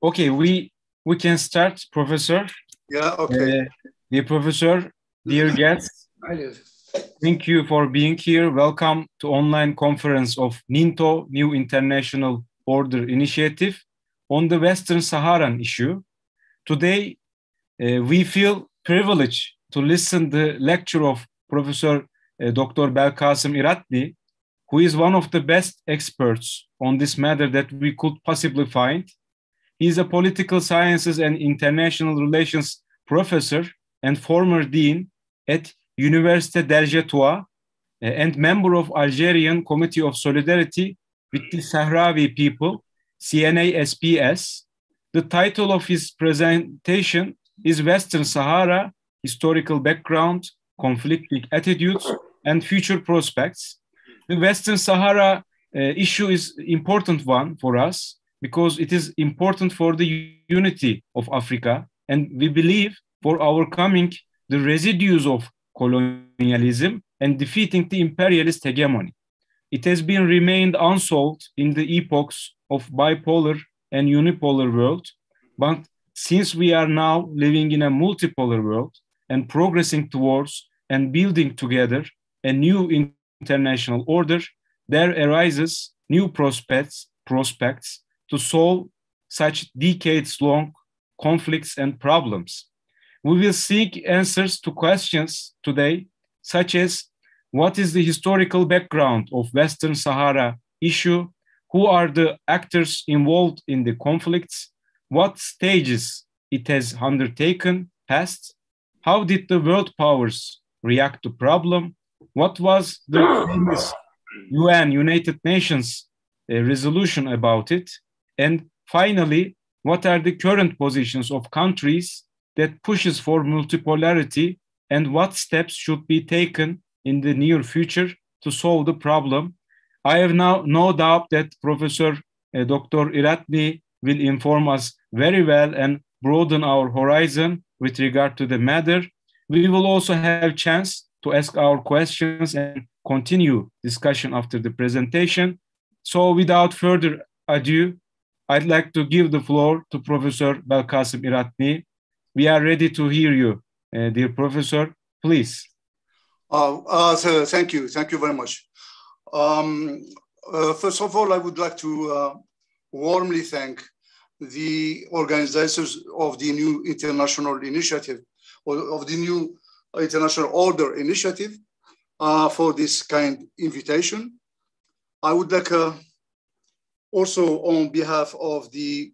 Okay, we can start, Professor. Yeah, okay. Dear Professor, dear guests, thank you for being here. Welcome to online conference of NINTO, New International Order Initiative, on the Western Saharan issue. Today, we feel privileged to listen the lecture of Professor Dr. Belkacem Iratli, who is one of the best experts on this matter that we could possibly find. He is a political sciences and international relations professor and former dean at Université d'Alger and member of Algerian Committee of Solidarity with the Sahrawi people, CNASPS. The title of his presentation is Western Sahara, Historical Background, Conflicting Attitudes, and Future Prospects. The Western Sahara issue is an important one for us because it is important for the unity of Africa, and we believe for overcoming the residues of colonialism and defeating the imperialist hegemony. It has been remained unsolved in the epochs of bipolar and unipolar world, but since we are now living in a multipolar world and progressing towards and building together a new international order, there arises new prospects to solve such decades-long conflicts and problems. We will seek answers to questions today, such as what is the historical background of Western Sahara issue? Who are the actors involved in the conflicts? What stages it has undertaken, past? How did the world powers react to problem? What was the famous UN, United Nations resolution about it? And finally, what are the current positions of countries that pushes for multipolarity, and what steps should be taken in the near future to solve the problem? I have now no doubt that Professor Dr. Iratli will inform us very well and broaden our horizon with regard to the matter. We will also have chance to ask our questions and continue discussion after the presentation. So without further ado, I'd like to give the floor to Professor Belkacem Iratli. We are ready to hear you, dear Professor. Please. So thank you very much. First of all, I would like to warmly thank the organizers of the new international initiative, or of the new international order initiative, for this kind invitation. I would like also, on behalf of the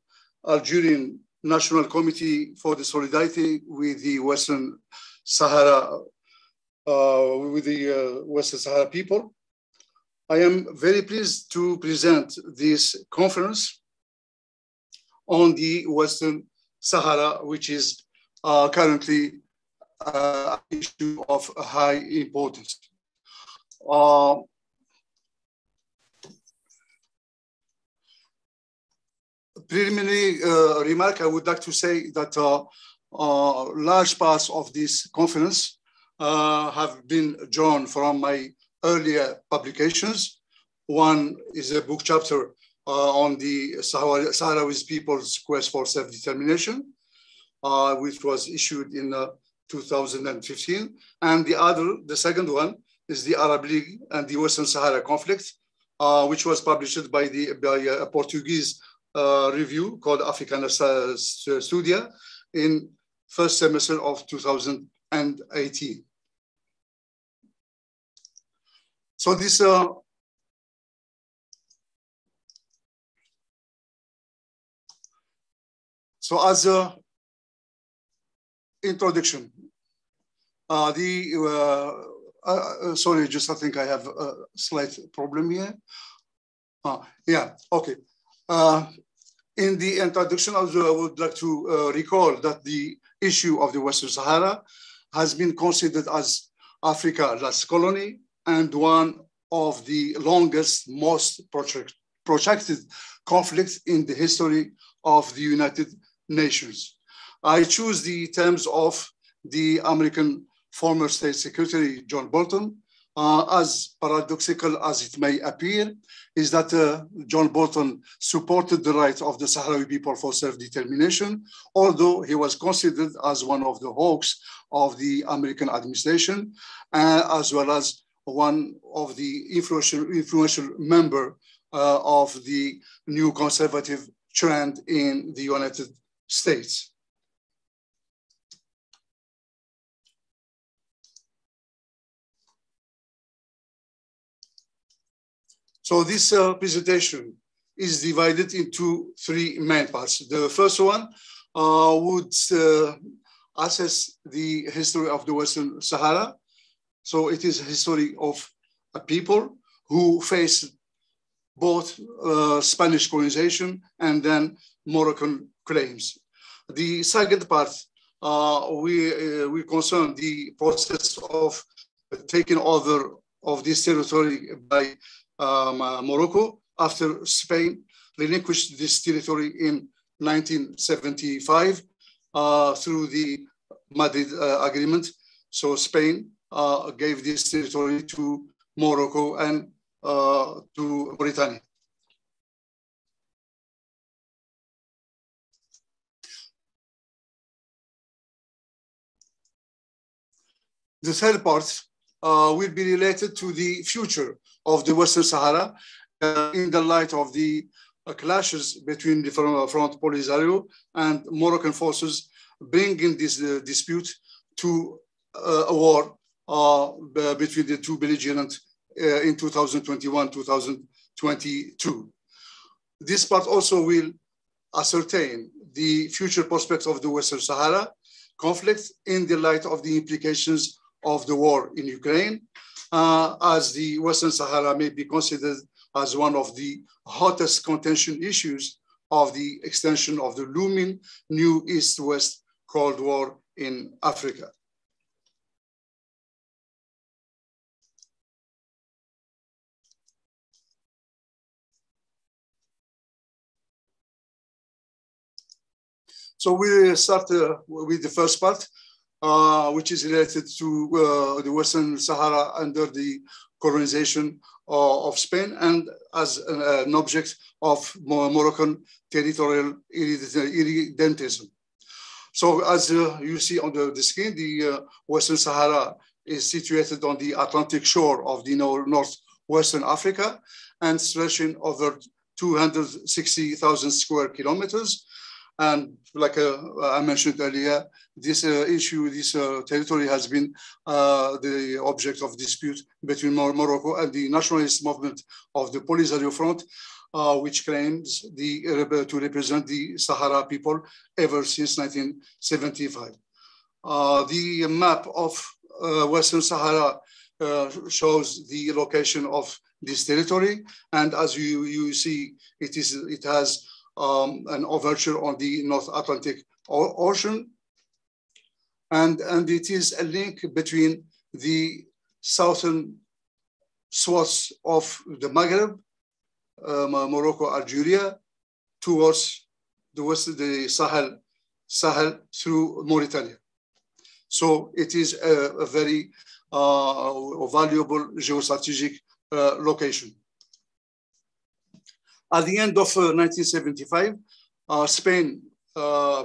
Algerian National Committee for the Solidarity with the Western Sahara, Western Sahara people, I am very pleased to present this conference on the Western Sahara, which is currently an issue of high importance. Preliminary remark, I would like to say that large parts of this conference have been drawn from my earlier publications. One is a book chapter on the Sahrawi people's quest for self-determination, which was issued in 2015. And the second one is the Arab League and the Western Sahara conflict, which was published by a Portuguese review called Africana Studia in first semester of 2018. So this so as a introduction, sorry, just I think I have a slight problem here. Yeah, okay. In the introduction, I would like to recall that the issue of the Western Sahara has been considered as Africa's last colony and one of the longest, most protracted conflicts in the history of the United Nations. I choose the terms of the American former State Secretary John Bolton, as paradoxical as it may appear, is that John Bolton supported the right of the Sahrawi people for self-determination, although he was considered as one of the hawks of the American administration, as well as one of the influential member of the new conservative trend in the United States. So this presentation is divided into three main parts. The first one would assess the history of the Western Sahara. So it is a history of a people who faced both Spanish colonization and then Moroccan claims. The second part, we concern the process of taking over of this territory by Morocco after Spain relinquished this territory in 1975 through the Madrid Agreement. So Spain gave this territory to Morocco and to Mauritania. The third part will be related to the future of the Western Sahara in the light of the clashes between the Front Polisario and Moroccan forces, bringing this dispute to a war between the two belligerents in 2021-2022. This part also will ascertain the future prospects of the Western Sahara conflict in the light of the implications of the war in Ukraine, as the Western Sahara may be considered as one of the hottest contention issues of the extension of the looming new East-West Cold War in Africa. So we start with the first part, which is related to the Western Sahara under the colonization of Spain and as an object of Moroccan territorial irredentism. So as you see on the screen, the Western Sahara is situated on the Atlantic shore of the northwestern Africa and stretching over 260,000 square kilometers. And like I mentioned earlier, this this territory has been the object of dispute between Morocco and the nationalist movement of the Polisario Front, which claims to represent the Sahara people ever since 1975. The map of Western Sahara shows the location of this territory, and as you see, it has an overture on the North Atlantic Ocean. And it is a link between the southern swaths of the Maghreb, Morocco, Algeria, towards the west, the Sahel through Mauritania. So it is a very valuable geostrategic location. At the end of 1975, Spain,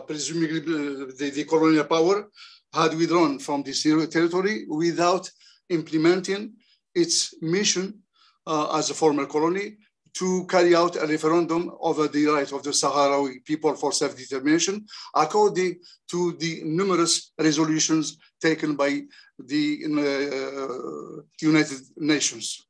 presumably the colonial power, had withdrawn from this territory without implementing its mission as a former colony to carry out a referendum over the right of the Sahrawi people for self-determination, according to the numerous resolutions taken by the United Nations.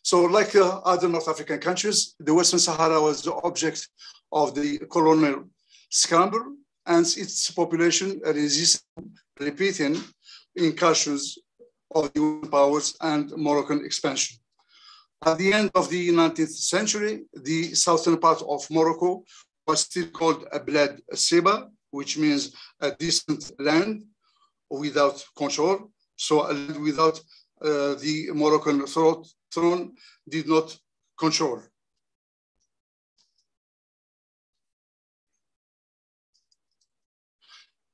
So like other North African countries, the Western Sahara was the object of the colonial scramble, and its population resisted repeating incursions of the powers and Moroccan expansion. At the end of the 19th century, the southern part of Morocco was still called a Bled Seba, which means a distant land without control. So a land without the Moroccan throne did not control.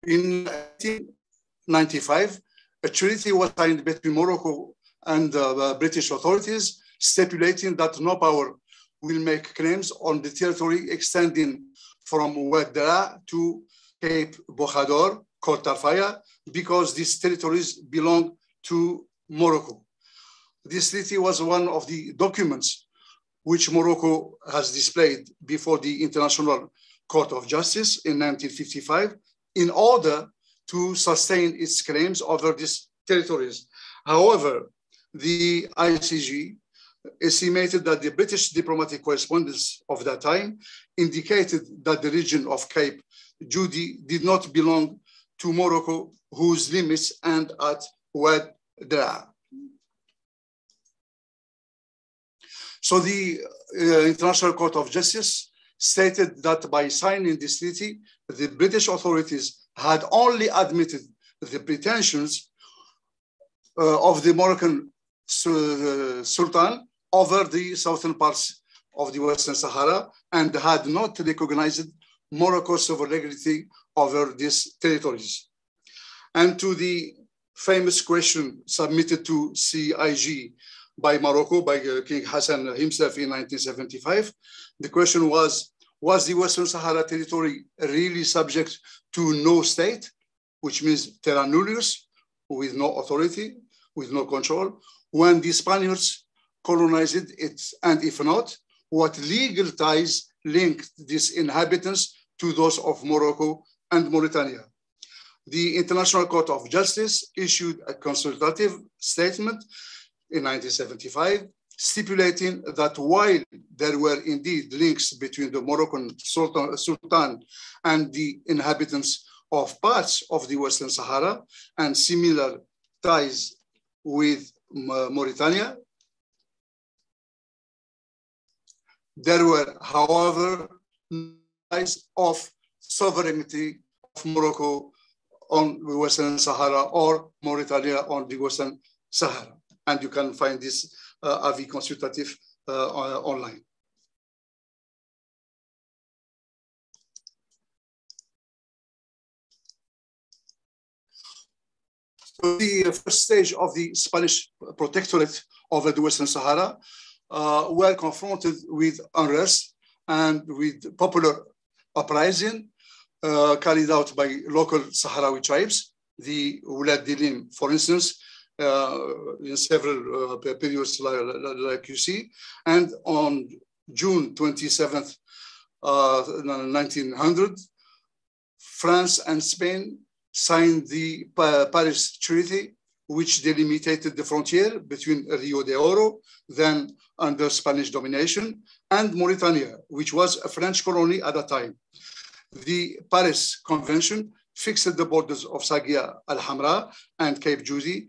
In 1895, a treaty was signed between Morocco and the British authorities, stipulating that no power will make claims on the territory extending from Wad Dara to Cape Bokhador, called Tarfaya, because these territories belong to Morocco. This treaty was one of the documents which Morocco has displayed before the International Court of Justice in 1955 in order to sustain its claims over these territories. However, the ICJ estimated that the British diplomatic correspondence of that time indicated that the region of Cape Judy did not belong to Morocco, whose limits end at Wad Dara. So the International Court of Justice stated that by signing this treaty, the British authorities had only admitted the pretensions of the Moroccan Sultan over the southern parts of the Western Sahara and had not recognized Morocco's sovereignty over these territories. And to the famous question submitted to CIG by Morocco, by King Hassan himself in 1975, the question was the Western Sahara territory really subject to no state, which means terra nullius, with no authority, with no control, when the Spaniards colonized it? And if not, what legal ties linked these inhabitants to those of Morocco and Mauritania? The International Court of Justice issued a consultative statement in 1975, stipulating that while there were indeed links between the Moroccan Sultan and the inhabitants of parts of the Western Sahara and similar ties with Mauritania, there were, however, ties of sovereignty of Morocco on the Western Sahara or Mauritania on the Western Sahara. And you can find this avis consultative online. So the first stage of the Spanish protectorate over the Western Sahara were confronted with unrest and with popular uprising carried out by local Sahrawi tribes, the Oulad Dilim, for instance, in several periods like you see. And on June 27th, 1900, France and Spain signed the Paris Treaty, which delimited the frontier between Rio de Oro, then under Spanish domination, and Mauritania, which was a French colony at that time. The Paris Convention fixed the borders of Sagia al-Hamra and Cape Judy,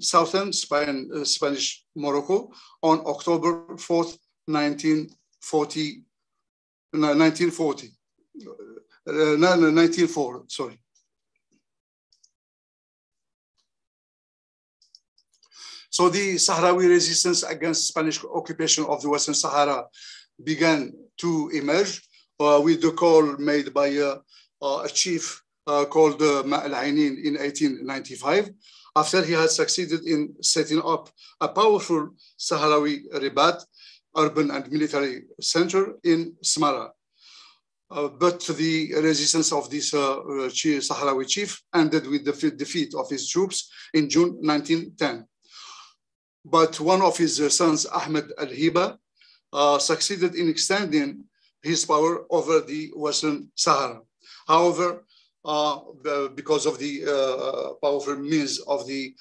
southern Spanish Morocco, on October 4th, 1904, sorry. So the Sahrawi resistance against Spanish occupation of the Western Sahara began to emerge with the call made by a chief called Ma al-Ainin in 1895, after he had succeeded in setting up a powerful Sahrawi Ribat, urban and military center in Smara. But the resistance of this Sahrawi chief ended with the defeat of his troops in June 1910. But one of his sons, Ahmed al-Hiba, succeeded in extending his power over the Western Sahara. However, because of the powerful means of the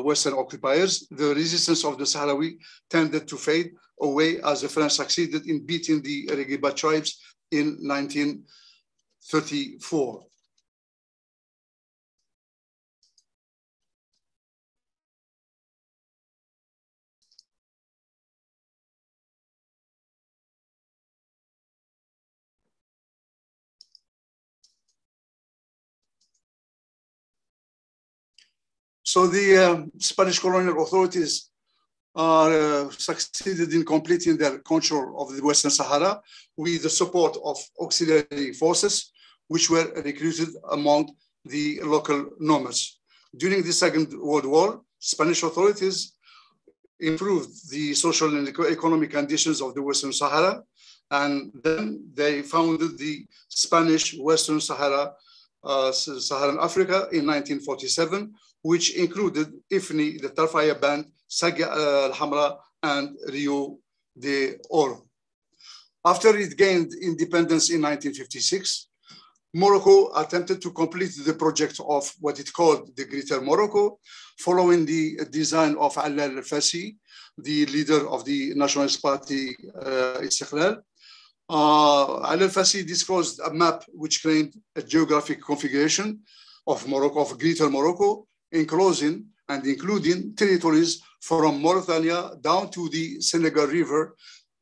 Western occupiers, the resistance of the Sahrawi tended to fade away as the French succeeded in beating the Regiba tribes in 1934. So the Spanish colonial authorities succeeded in completing their control of the Western Sahara with the support of auxiliary forces, which were recruited among the local nomads. During the Second World War, Spanish authorities improved the social and economic conditions of the Western Sahara, and then they founded the Spanish Western Sahara, Saharan Africa in 1947, which included IFNI, the Tarfaya Band, Sagia al-Hamra, and Rio de Oro. After it gained independence in 1956, Morocco attempted to complete the project of what it called the Greater Morocco, following the design of Ali al-Fassi, the leader of the Nationalist Party Istiqlal. Ali al-Fassi disclosed a map which claimed a geographic configuration of Morocco, of Greater Morocco, enclosing and including territories from Mauritania down to the Senegal River,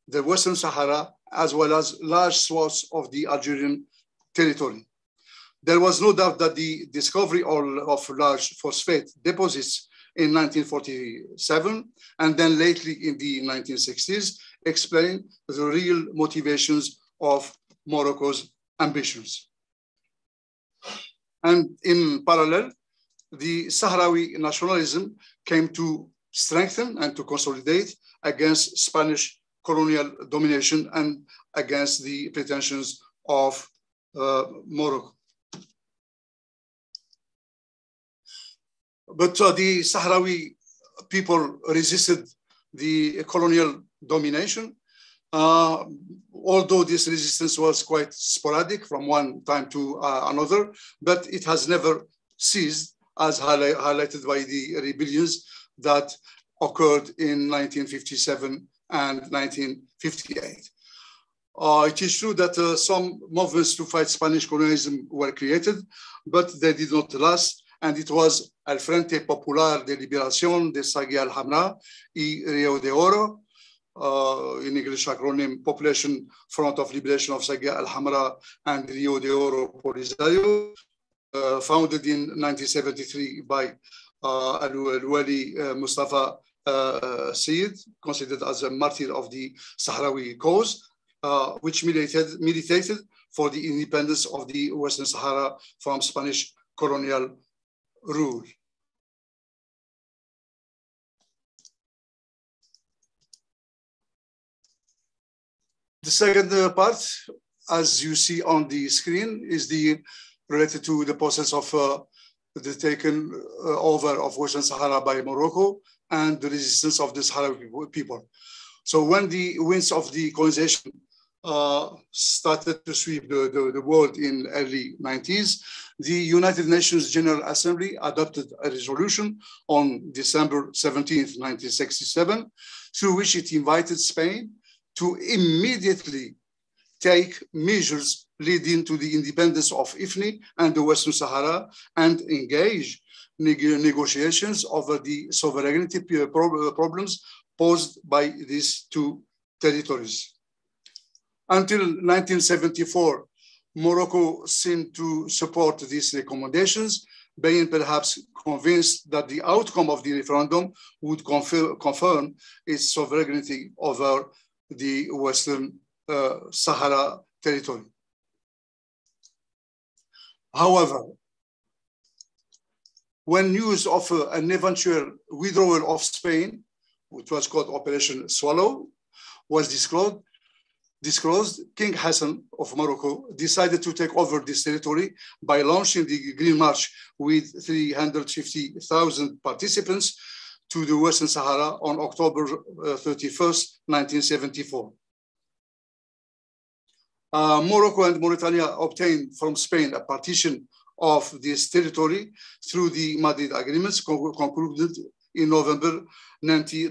the Western Sahara, as well as large swaths of the Algerian territory. There was no doubt that the discovery of large phosphate deposits in 1947 and then lately in the 1960s explain the real motivations of Morocco's ambitions. And in parallel, the Sahrawi nationalism came to strengthen and to consolidate against Spanish colonial domination and against the pretensions of Morocco. But the Sahrawi people resisted the colonial domination, although this resistance was quite sporadic from one time to another, but it has never ceased, as highlighted by the rebellions that occurred in 1957 and 1958. It is true that some movements to fight Spanish colonialism were created, but they did not last, and it was El Frente Popular de Liberación de Sagia al-Hamra y Rio de Oro, in English acronym Population Front of Liberation of Sagia al-Hamra and Rio de Oro Polisario, founded in 1973 by Al-Wali Mustafa Sayyid, considered as a martyr of the Sahrawi cause, which militated for the independence of the Western Sahara from Spanish colonial rule. The second part, as you see on the screen, is related to the process of the taken over of Western Sahara by Morocco and the resistance of the Sahrawi people. So when the winds of the colonization started to sweep the world in early 90s, the United Nations General Assembly adopted a resolution on December 17th, 1967, through which it invited Spain to immediately take measures leading to the independence of IFNI and the Western Sahara and engage negotiations over the sovereignty problems posed by these two territories. Until 1974, Morocco seemed to support these recommendations, being perhaps convinced that the outcome of the referendum would confirm its sovereignty over the Western Sahara territory. However, when news of an eventual withdrawal of Spain, which was called Operation Swallow, was disclosed, King Hassan of Morocco decided to take over this territory by launching the Green March with 350,000 participants to the Western Sahara on October 31st, 1974. Morocco and Mauritania obtained from Spain a partition of this territory through the Madrid agreements concluded in November 14,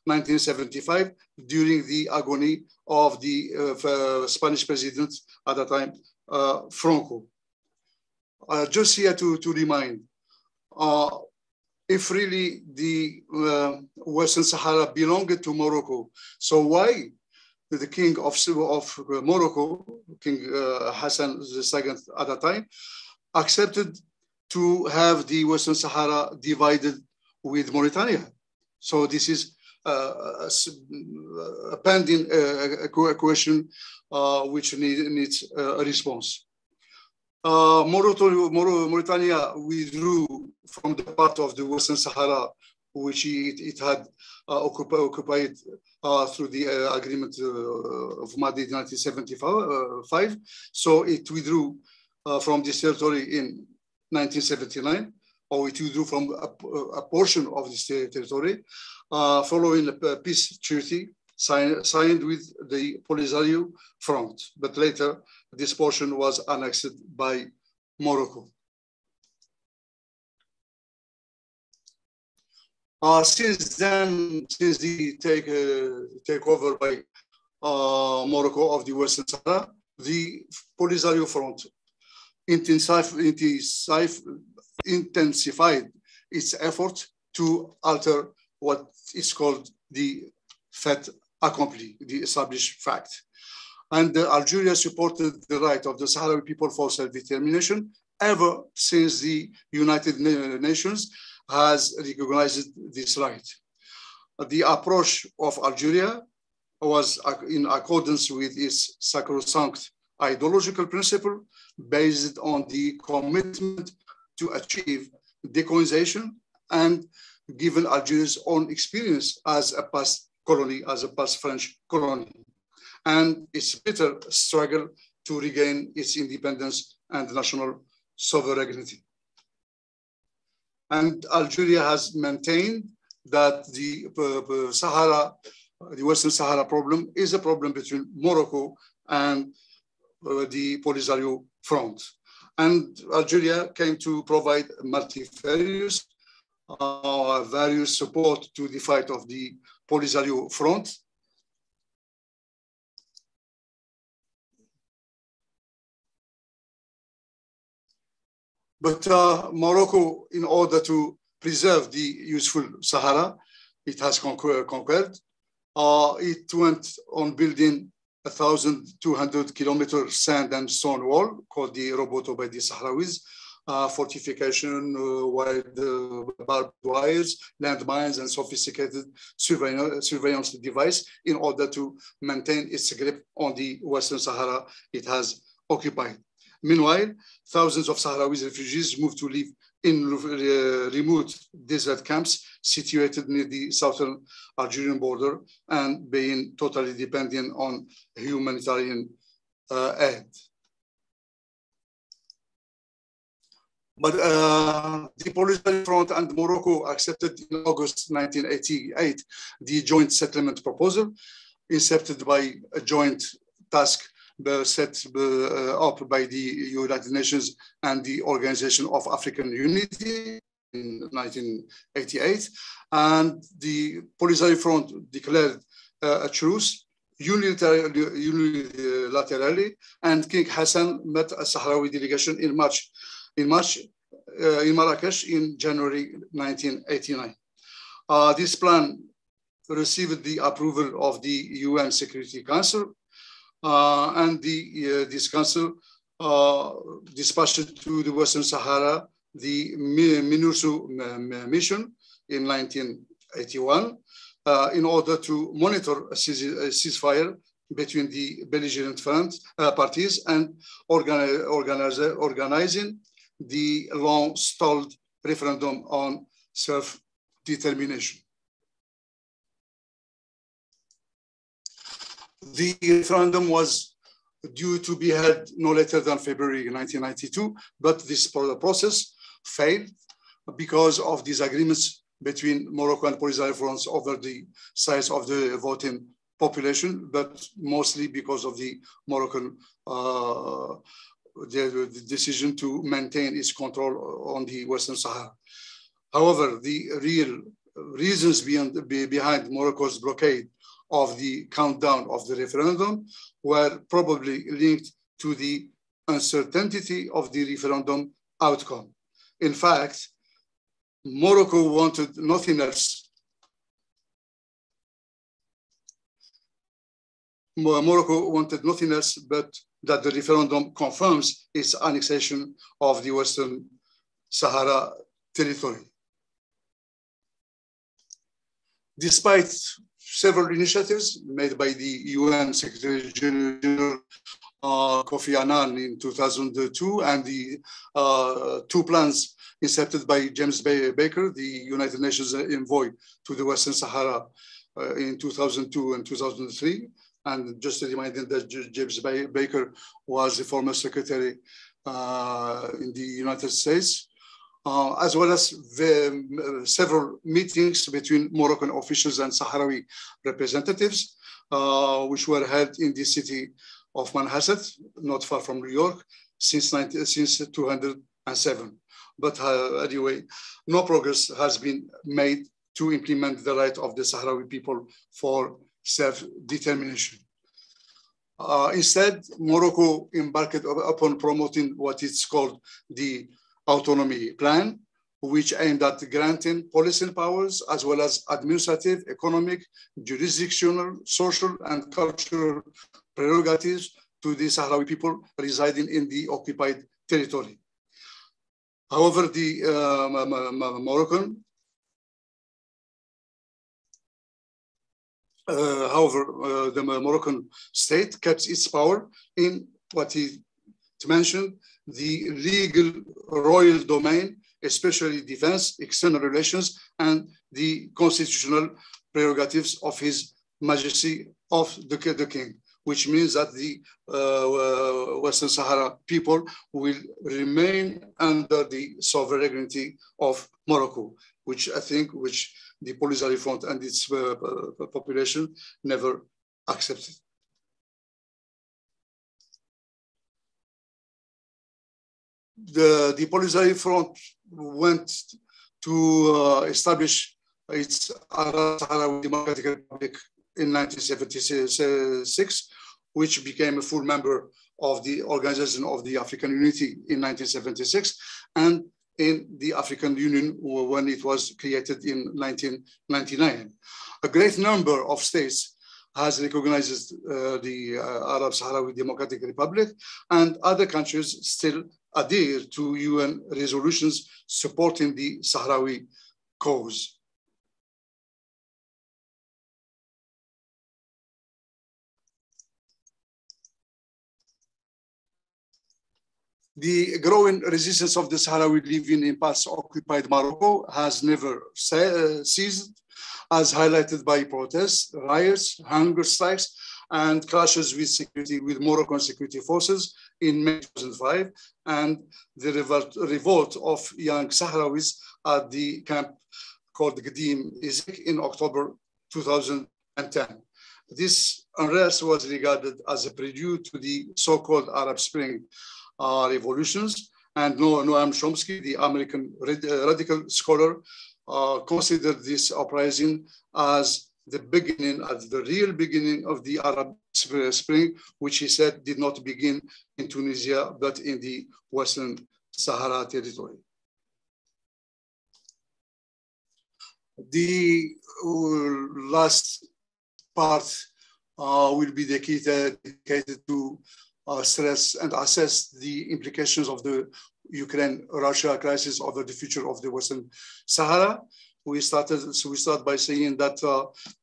1975, during the agony of the Spanish president at the time, Franco. Just here to remind, if really the Western Sahara belonged to Morocco, so why the king of Morocco, King Hassan II at the time, accepted to have the Western Sahara divided with Mauritania? So this is pending question which needs a response. Mauritania withdrew from the part of the Western Sahara, which it had occupied through the agreement of Madrid 1975. So it withdrew from this territory in 1979, or it withdrew from a portion of this territory following a peace treaty signed with the Polisario Front. But later, this portion was annexed by Morocco. Since then, since the takeover by Morocco of the Western Sahara, the Polisario Front intensified its effort to alter what is called the fait accompli, the established fact. And Algeria supported the right of the Sahrawi people for self-determination ever since the United Nations has recognized this right. The approach of Algeria was in accordance with its sacrosanct ideological principle based on the commitment to achieve decolonization, and given Algeria's own experience as a past colony, as a past French colony, and its bitter struggle to regain its independence and national sovereignty. And Algeria has maintained that the Western Sahara problem is a problem between Morocco and the Polisario Front. And Algeria came to provide multifarious various support to the fight of the Polisario Front. But Morocco, in order to preserve the useful Sahara it has conquered, it went on building 1,200 kilometer sand and stone wall called the Roboto by the Sahrawis, fortification, wide barbed wires, landmines, and sophisticated surveillance device in order to maintain its grip on the Western Sahara it has occupied. Meanwhile, thousands of Sahrawi refugees moved to live in remote desert camps situated near the southern Algerian border and being totally dependent on humanitarian aid. But the Polisario Front and Morocco accepted in August 1988 the joint settlement proposal, incepted by a joint task set up by the United Nations and the Organization of African Unity in 1988. And the Polisario Front declared a truce unilaterally, and King Hassan met a Sahrawi delegation in Marrakesh in January 1989. This plan received the approval of the UN Security Council, and this council dispatched to the Western Sahara the MINURSO mission in 1981 in order to monitor a ceasefire between the belligerent parties and organizing the long-stalled referendum on self-determination. The referendum was due to be held no later than February 1992, but this process failed because of disagreements between Morocco and Polisario Front over the size of the voting population, but mostly because of the Moroccan the decision to maintain its control on the Western Sahara. However, the real reasons behind Morocco's blockade of the countdown of the referendum were probably linked to the uncertainty of the referendum outcome. In fact, Morocco wanted nothing else. Morocco wanted nothing else but that the referendum confirms its annexation of the Western Sahara territory. Despite several initiatives made by the UN Secretary General Kofi Annan in 2002 and the two plans incepted by James Baker, the United Nations envoy to the Western Sahara in 2002 and 2003. And just to remind them that James Baker was the former secretary in the United States, as well as several meetings between Moroccan officials and Sahrawi representatives, which were held in the city of Manhasset, not far from New York, since 2007. But anyway, no progress has been made to implement the right of the Sahrawi people for self-determination. Instead, Morocco embarked upon promoting what is called the Autonomy Plan, which aimed at granting policy powers as well as administrative, economic, jurisdictional, social, and cultural prerogatives to the Sahrawi people residing in the occupied territory. However, the Moroccan state kept its power in what he mentioned, the legal royal domain, especially defense, external relations, and the constitutional prerogatives of His Majesty of the King, which means that the Western Sahara people will remain under the sovereignty of Morocco, which the Polisario Front and its population never accepted. The Polisario Front went to establish its Arab Sahrawi Democratic Republic in 1976, which became a full member of the Organization of the African Unity in 1976, and in the African Union when it was created in 1999. A great number of states has recognized the Arab Sahrawi Democratic Republic, and other countries still adhere to UN resolutions supporting the Sahrawi cause. The growing resistance of the Sahrawi living in parts occupied Morocco has never ceased, as highlighted by protests, riots, hunger strikes, and clashes with Moroccan security forces in May 2005, and the revolt of young Sahrawis at the camp called Gdim Izik in October 2010. This unrest was regarded as a prelude to the so-called Arab Spring revolutions, and Noam Chomsky, the American radical scholar, considered this uprising as the real beginning of the Arab Spring, which he said did not begin in Tunisia, but in the Western Sahara territory. The last part will be dedicated to stress and assess the implications of the Ukraine-Russia crisis over the future of the Western Sahara. We start by saying that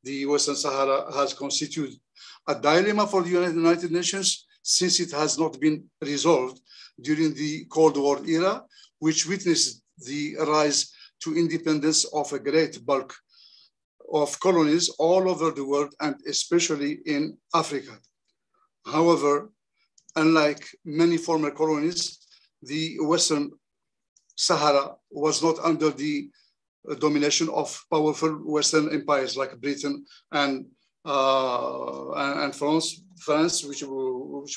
the Western Sahara has constituted a dilemma for the United Nations since it has not been resolved during the Cold War era, which witnessed the rise to independence of a great bulk of colonies all over the world and especially in Africa. However, unlike many former colonies, the Western Sahara was not under the domination of powerful Western empires like Britain and France, which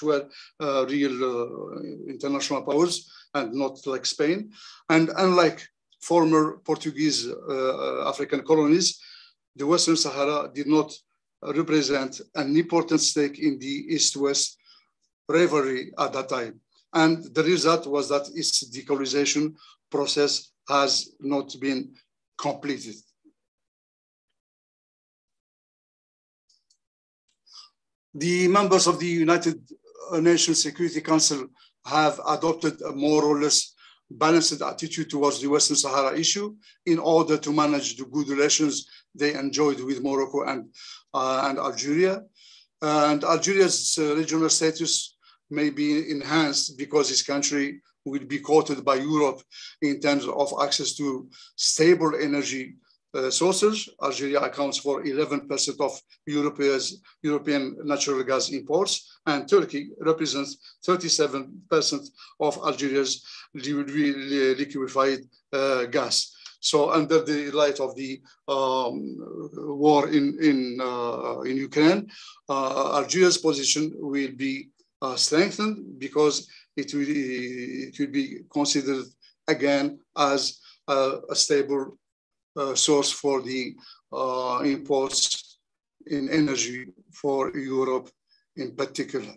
were real international powers and not like Spain. And unlike former Portuguese African colonies, the Western Sahara did not represent an important stake in the East-West rivalry at that time. And the result was that its decolonization process has not been completed. The members of the United Nations Security Council have adopted a more or less balanced attitude towards the Western Sahara issue in order to manage the good relations they enjoyed with Morocco and Algeria. And Algeria's regional status may be enhanced because this country will be quoted by Europe in terms of access to stable energy sources. Algeria accounts for 11% of European natural gas imports, and Turkey represents 37% of Algeria's liquefied gas. So, under the light of the war in Ukraine, Algeria's position will be strengthened because it will be considered again as a stable source for the imports in energy for Europe in particular.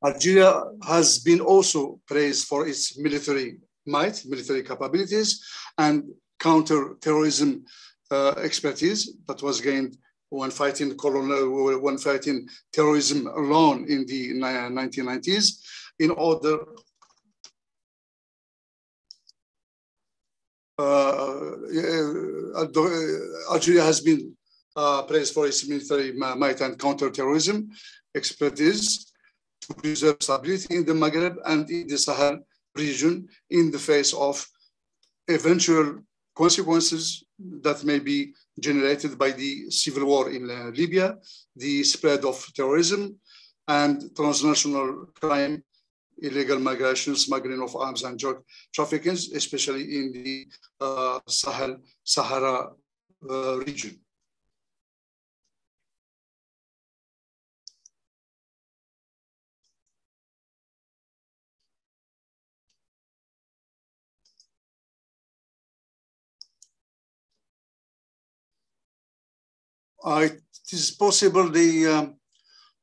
Algeria has been also praised for its military might, military capabilities, and counter-terrorism expertise that was gained when fighting terrorism alone in the 1990s in order Algeria has been praised for its military might and counter-terrorism expertise to preserve stability in the Maghreb and in the Sahel region in the face of eventual consequences that may be generated by the civil war in Libya, the spread of terrorism, and transnational crime, illegal migration, smuggling of arms and drug trafficking, especially in the Sahara region. It is possible the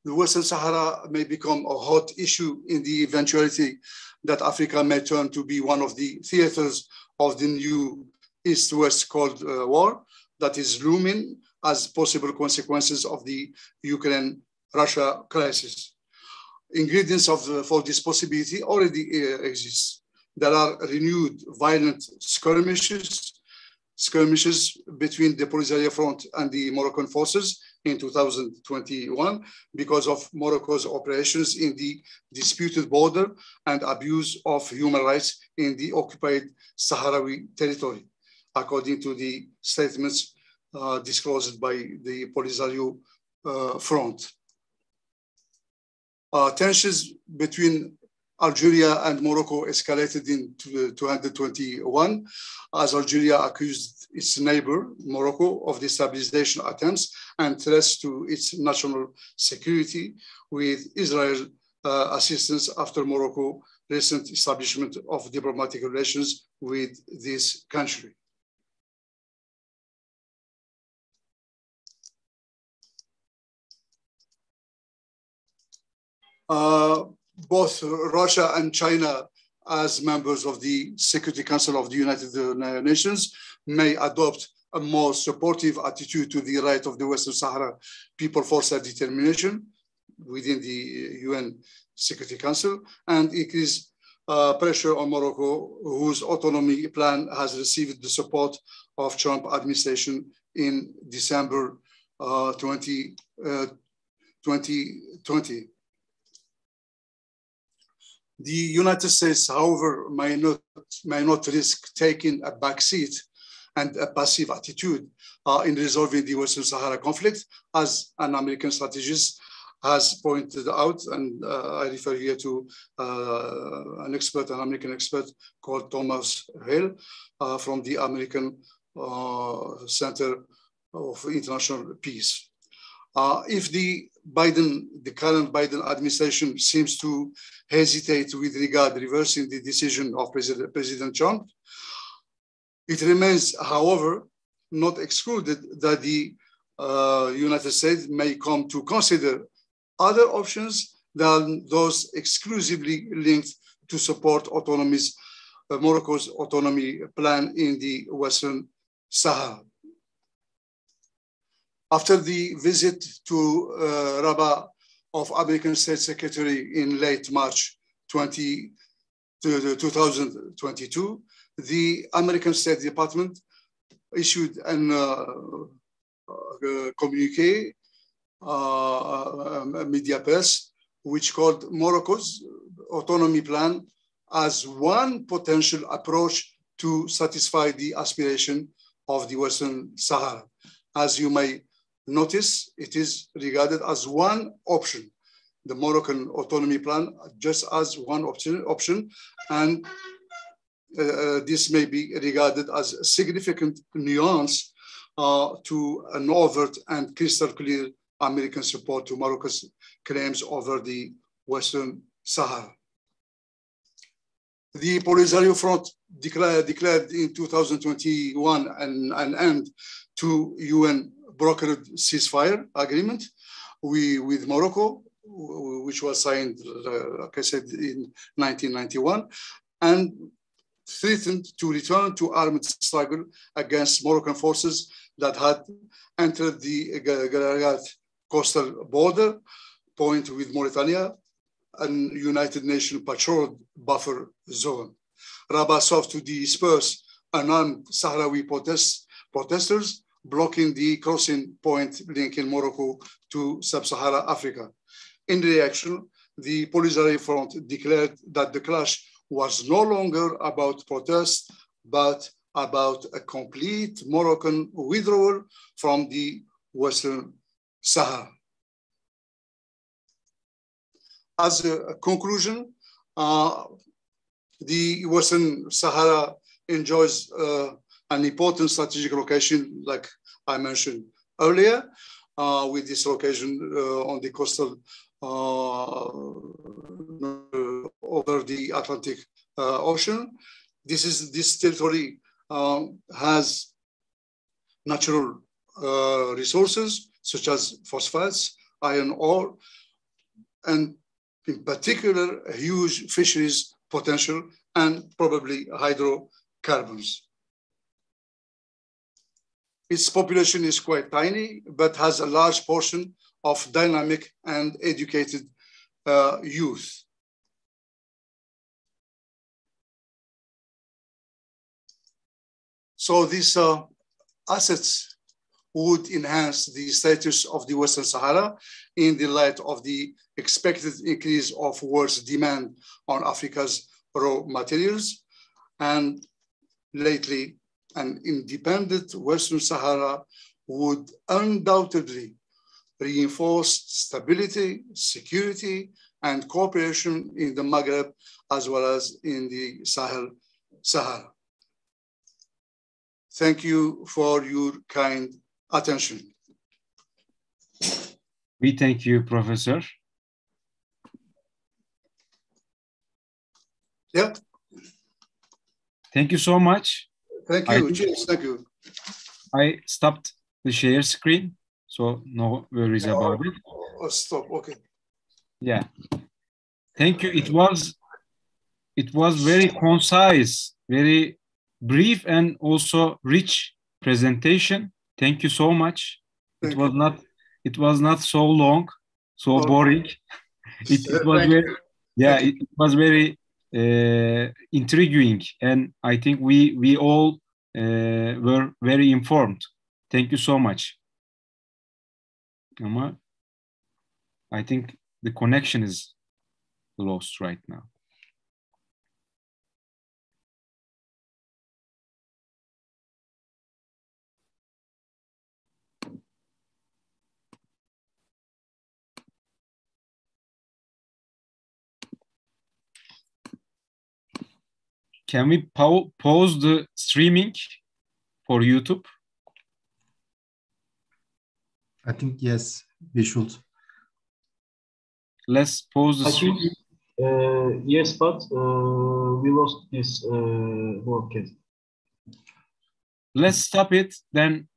Western Sahara may become a hot issue in the eventuality that Africa may turn to be one of the theaters of the new East-West Cold War that is looming as possible consequences of the Ukraine-Russia crisis. Ingredients for this possibility already exist. There are renewed violent skirmishes between the Polisario Front and the Moroccan forces in 2021 because of Morocco's operations in the disputed border and abuse of human rights in the occupied Sahrawi territory, according to the statements disclosed by the Polisario Front. Tensions between Algeria and Morocco escalated in 2021 as Algeria accused its neighbor, Morocco, of destabilization attempts and threats to its national security with Israel's assistance after Morocco's recent establishment of diplomatic relations with this country. Both Russia and China, as members of the Security Council of the United Nations, may adopt a more supportive attitude to the right of the Western Sahara people for self-determination within the UN Security Council and increase pressure on Morocco, whose autonomy plan has received the support of Trump administration in December 2020. The United States, however, may not risk taking a backseat and a passive attitude in resolving the Western Sahara conflict, as an American strategist has pointed out, and I refer here to an American expert called Thomas Hale from the American Center of International Peace. If the current Biden administration seems to hesitate with regard reversing the decision of President Trump, it remains, however, not excluded that the United States may come to consider other options than those exclusively linked to support Morocco's autonomy plan in the Western Sahara. After the visit to Rabat of American State Secretary in late March 2022, the American State Department issued an communique, media press, which called Morocco's Autonomy Plan as one potential approach to satisfy the aspiration of the Western Sahara. As you may notice, it is regarded as one option, the Moroccan Autonomy Plan, just as one option, and this may be regarded as a significant nuance to an overt and crystal clear American support to Morocco's claims over the Western Sahara. The Polisario Front declared in 2021 an end to UN brokered ceasefire agreement with Morocco, which was signed, like I said, in 1991, and threatened to return to armed struggle against Moroccan forces that had entered the Guerguerat coastal border point with Mauritania, an United Nations patrolled buffer zone. Rabat sought to disperse unarmed Sahrawi protesters, blocking the crossing point linking Morocco to sub-Saharan Africa. In reaction, the Polisario Front declared that the clash was no longer about protest, but about a complete Moroccan withdrawal from the Western Sahara. As a conclusion, the Western Sahara enjoys an important strategic location, like I mentioned earlier, with this location on the coastal over the Atlantic Ocean. This territory has natural resources such as phosphates, iron ore, and in particular, a huge fisheries potential and probably hydrocarbons. Its population is quite tiny, but has a large portion of dynamic and educated youth. So these assets would enhance the status of the Western Sahara in the light of the expected increase of world's demand on Africa's raw materials. And lately, an independent Western Sahara would undoubtedly reinforce stability, security, and cooperation in the Maghreb, as well as in the Sahara. Thank you for your kind attention. We thank you, Professor. Yeah. Thank you so much. Thank you. Cheers. Thank you. I stopped the share screen, so no worries about it. Oh, stop. Okay. Yeah. Thank you. It was very concise, very brief, and also rich presentation. Thank you so much. It was not so long, so boring. It was very, yeah, it was very intriguing, and I think we all were very informed. Thank you so much. Ama I think the connection is lost right now. Can we pause the streaming for YouTube? I think yes, we should. Let's pause the stream. Yes, but we lost this broadcast. Let's stop it then.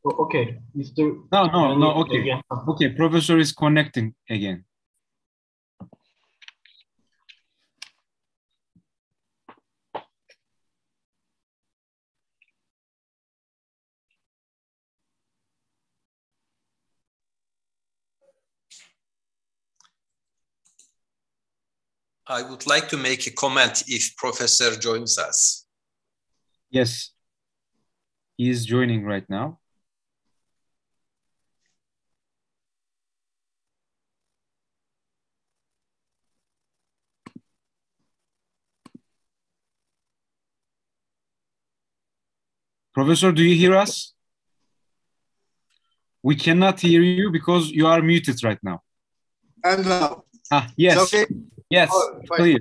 Oh, okay, Mr. No. Okay, again. Okay. Professor is connecting again. I would like to make a comment if Professor joins us. Yes, he is joining right now. Professor, do you hear us? We cannot hear you because you are muted right now. And now? Yes. Okay. Yes, clear.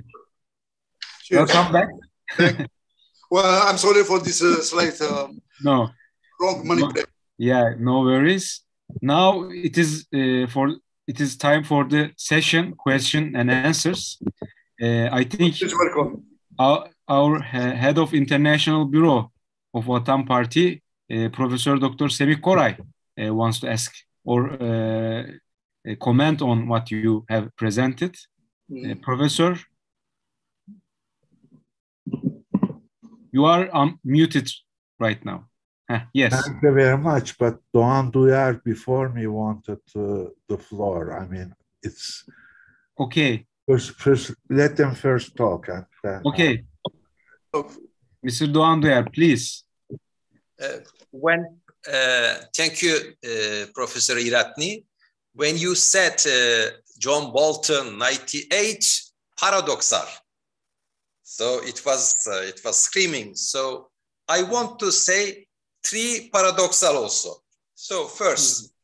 Welcome back. Well, I'm sorry for this slight no. wrong manipulation. Yeah, no worries. Now it is time for the session, question and answers. I think our head of International Bureau of Vatan Parti, Professor Dr. Semih Koray, wants to ask or comment on what you have presented. Professor, you are unmuted right now. Yes. Thank you very much, but Doğan Duyar before me wanted the floor. I mean, it's... Okay. First, let them first talk. And then okay. Mr. Doğan Duyar, please. Thank you, Professor Iratni. When you said John Bolton 98, paradoxal. So it was screaming. So I want to say 3 paradoxal also. So first,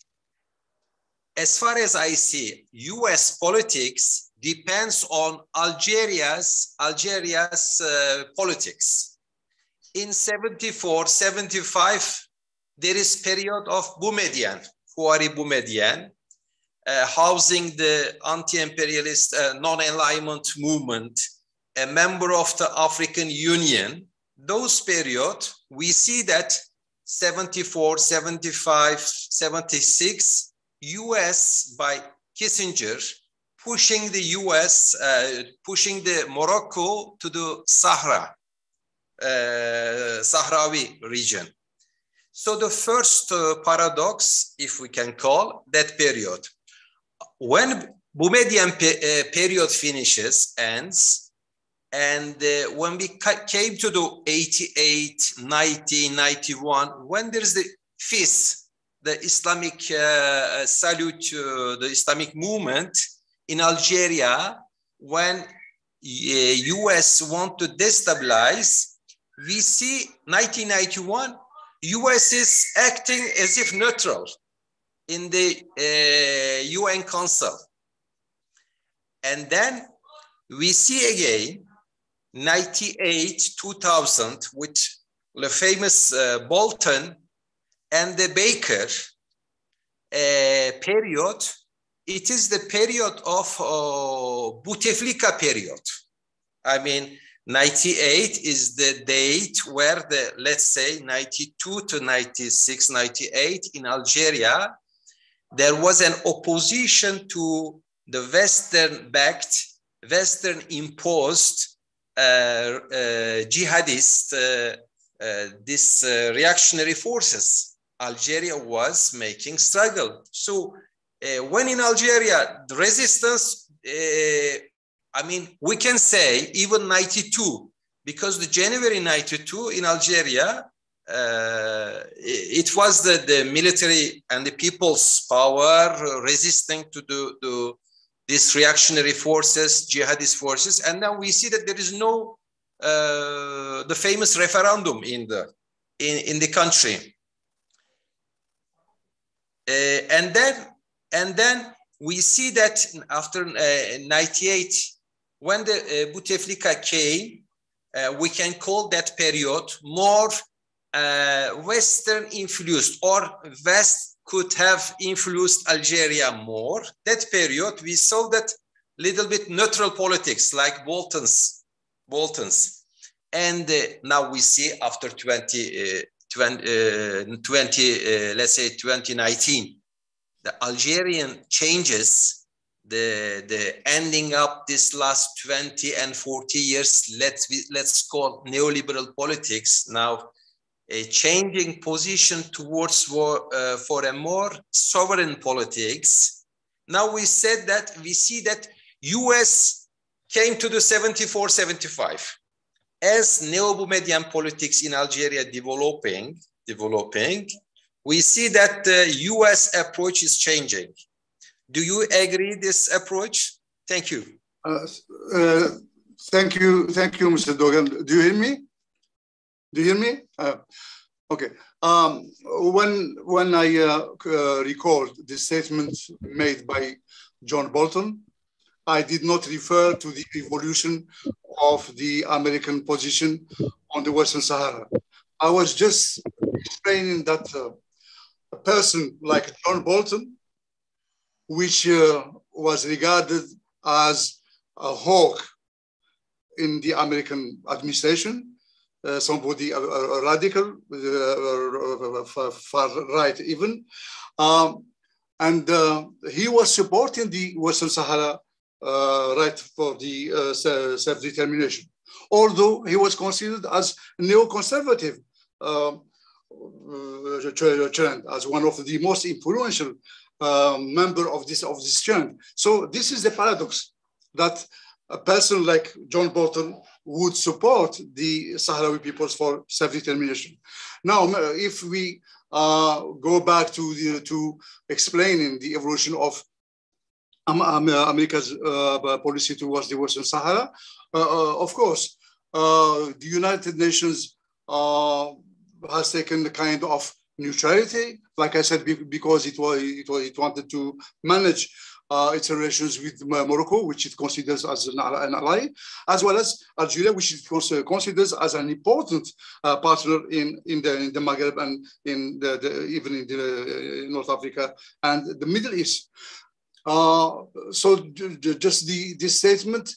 as far as I see, US politics depends on Algeria's politics. In 74, 75, there is period of Boumediene, Houari Boumediene, housing the anti-imperialist non-alignment movement, a member of the African Union. Those period, we see that 74, 75, 76, US by Kissinger, pushing the US, pushing the Morocco to the Sahara, Sahrawi region. So the first paradox, if we can call that period, when Boumediene period ends, and when we came to the 88, 90, 91, when there's the FIS, the Islamic salute, the Islamic movement in Algeria, when US want to destabilize, we see 1991, US is acting as if neutral in the UN Council. And then we see again 98, 2000 with the famous Bolton and the Baker period. It is the period of Bouteflika period. I mean, 98 is the date where the, let's say 92 to 96, 98 in Algeria, there was an opposition to the Western-backed, Western-imposed jihadist, this reactionary forces. Algeria was making struggle. So when in Algeria, the resistance, I mean, we can say even 92, because the January 92 in Algeria, it was the military and the people's power resisting to these reactionary forces, jihadist forces. And now we see that there is no, the famous referendum in the country. And then we see that after 98, when the Bouteflika came, we can call that period more Western influenced, or West could have influenced Algeria more. That period, we saw that little bit neutral politics like Bolton's. And now we see after let's say 2019, the Algerian changes, the ending up this last 20 and 40 years, let's call neoliberal politics now, a changing position towards for a more sovereign politics. Now we see that US came to the 74, 75. as neo-Boumediene politics in Algeria developing, we see that the US approach is changing. Do you agree this approach? Thank you. Thank you, Mr. Dogan. Do you hear me? Do you hear me? Okay. When I recalled the statement made by John Bolton, I did not refer to the evolution of the American position on the Western Sahara. I was just explaining that a person like John Bolton, which was regarded as a hawk in the American administration, somebody radical, far right even, and he was supporting the Western Sahara right for the self-determination, although he was considered as neoconservative trend, as one of the most influential member of this trend. So this is the paradox, that a person like John Bolton would support the Sahrawi peoples for self-determination. Now, if we go back to explaining the evolution of America's policy towards the Western Sahara, of course, the United Nations has taken the kind of neutrality, like I said, because it wanted to manage its relations with Morocco, which it considers as an ally, as well as Algeria, which it considers as an important partner in the Maghreb and even in the North Africa and the Middle East. So just this statement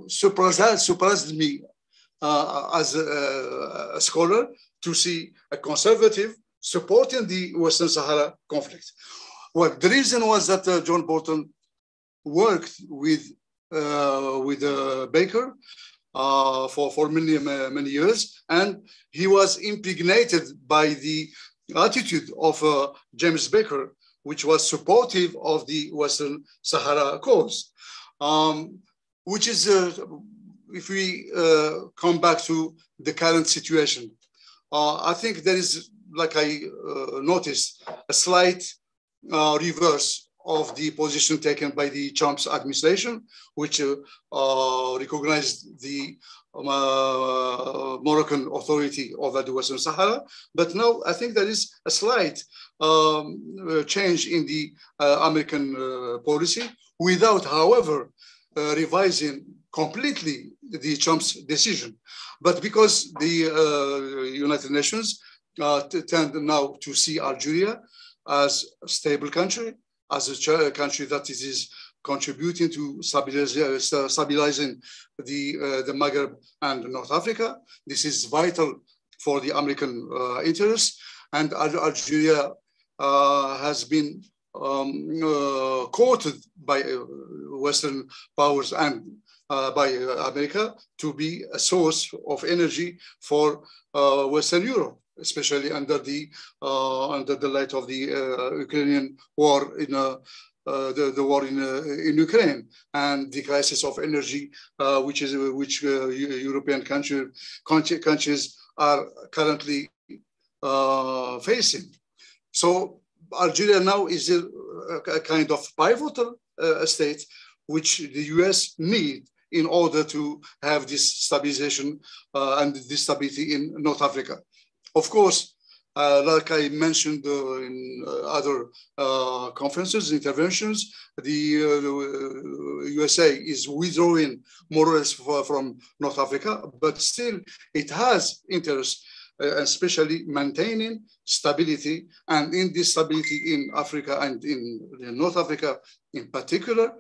surprised me as a scholar to see a conservative supporting the Western Sahara conflict. Well, the reason was that John Bolton worked with Baker for many years, and he was impregnated by the attitude of James Baker, which was supportive of the Western Sahara cause, which is, if we come back to the current situation, I think there is, like I noticed, a slight reverse of the position taken by the Trump's administration, which recognized the Moroccan authority over the Western Sahara. But now I think there is a slight change in the American policy, without, however, revising completely the Trump's decision. But because the United Nations tend now to see Algeria as a stable country, as a country that is contributing to stabilizing the Maghreb and North Africa. This is vital for the American interests, and Algeria has been quoted by Western powers and by America to be a source of energy for Western Europe, especially under the light of the Ukrainian war the war in Ukraine and the crisis of energy, which European countries are currently facing. So Algeria now is a kind of pivotal state which the US need in order to have this stabilization and this stability in North Africa. Of course, like I mentioned in other conferences, interventions, the USA is withdrawing more or less from North Africa, but still it has interest, especially maintaining stability. And in this stability in Africa and in North Africa in particular,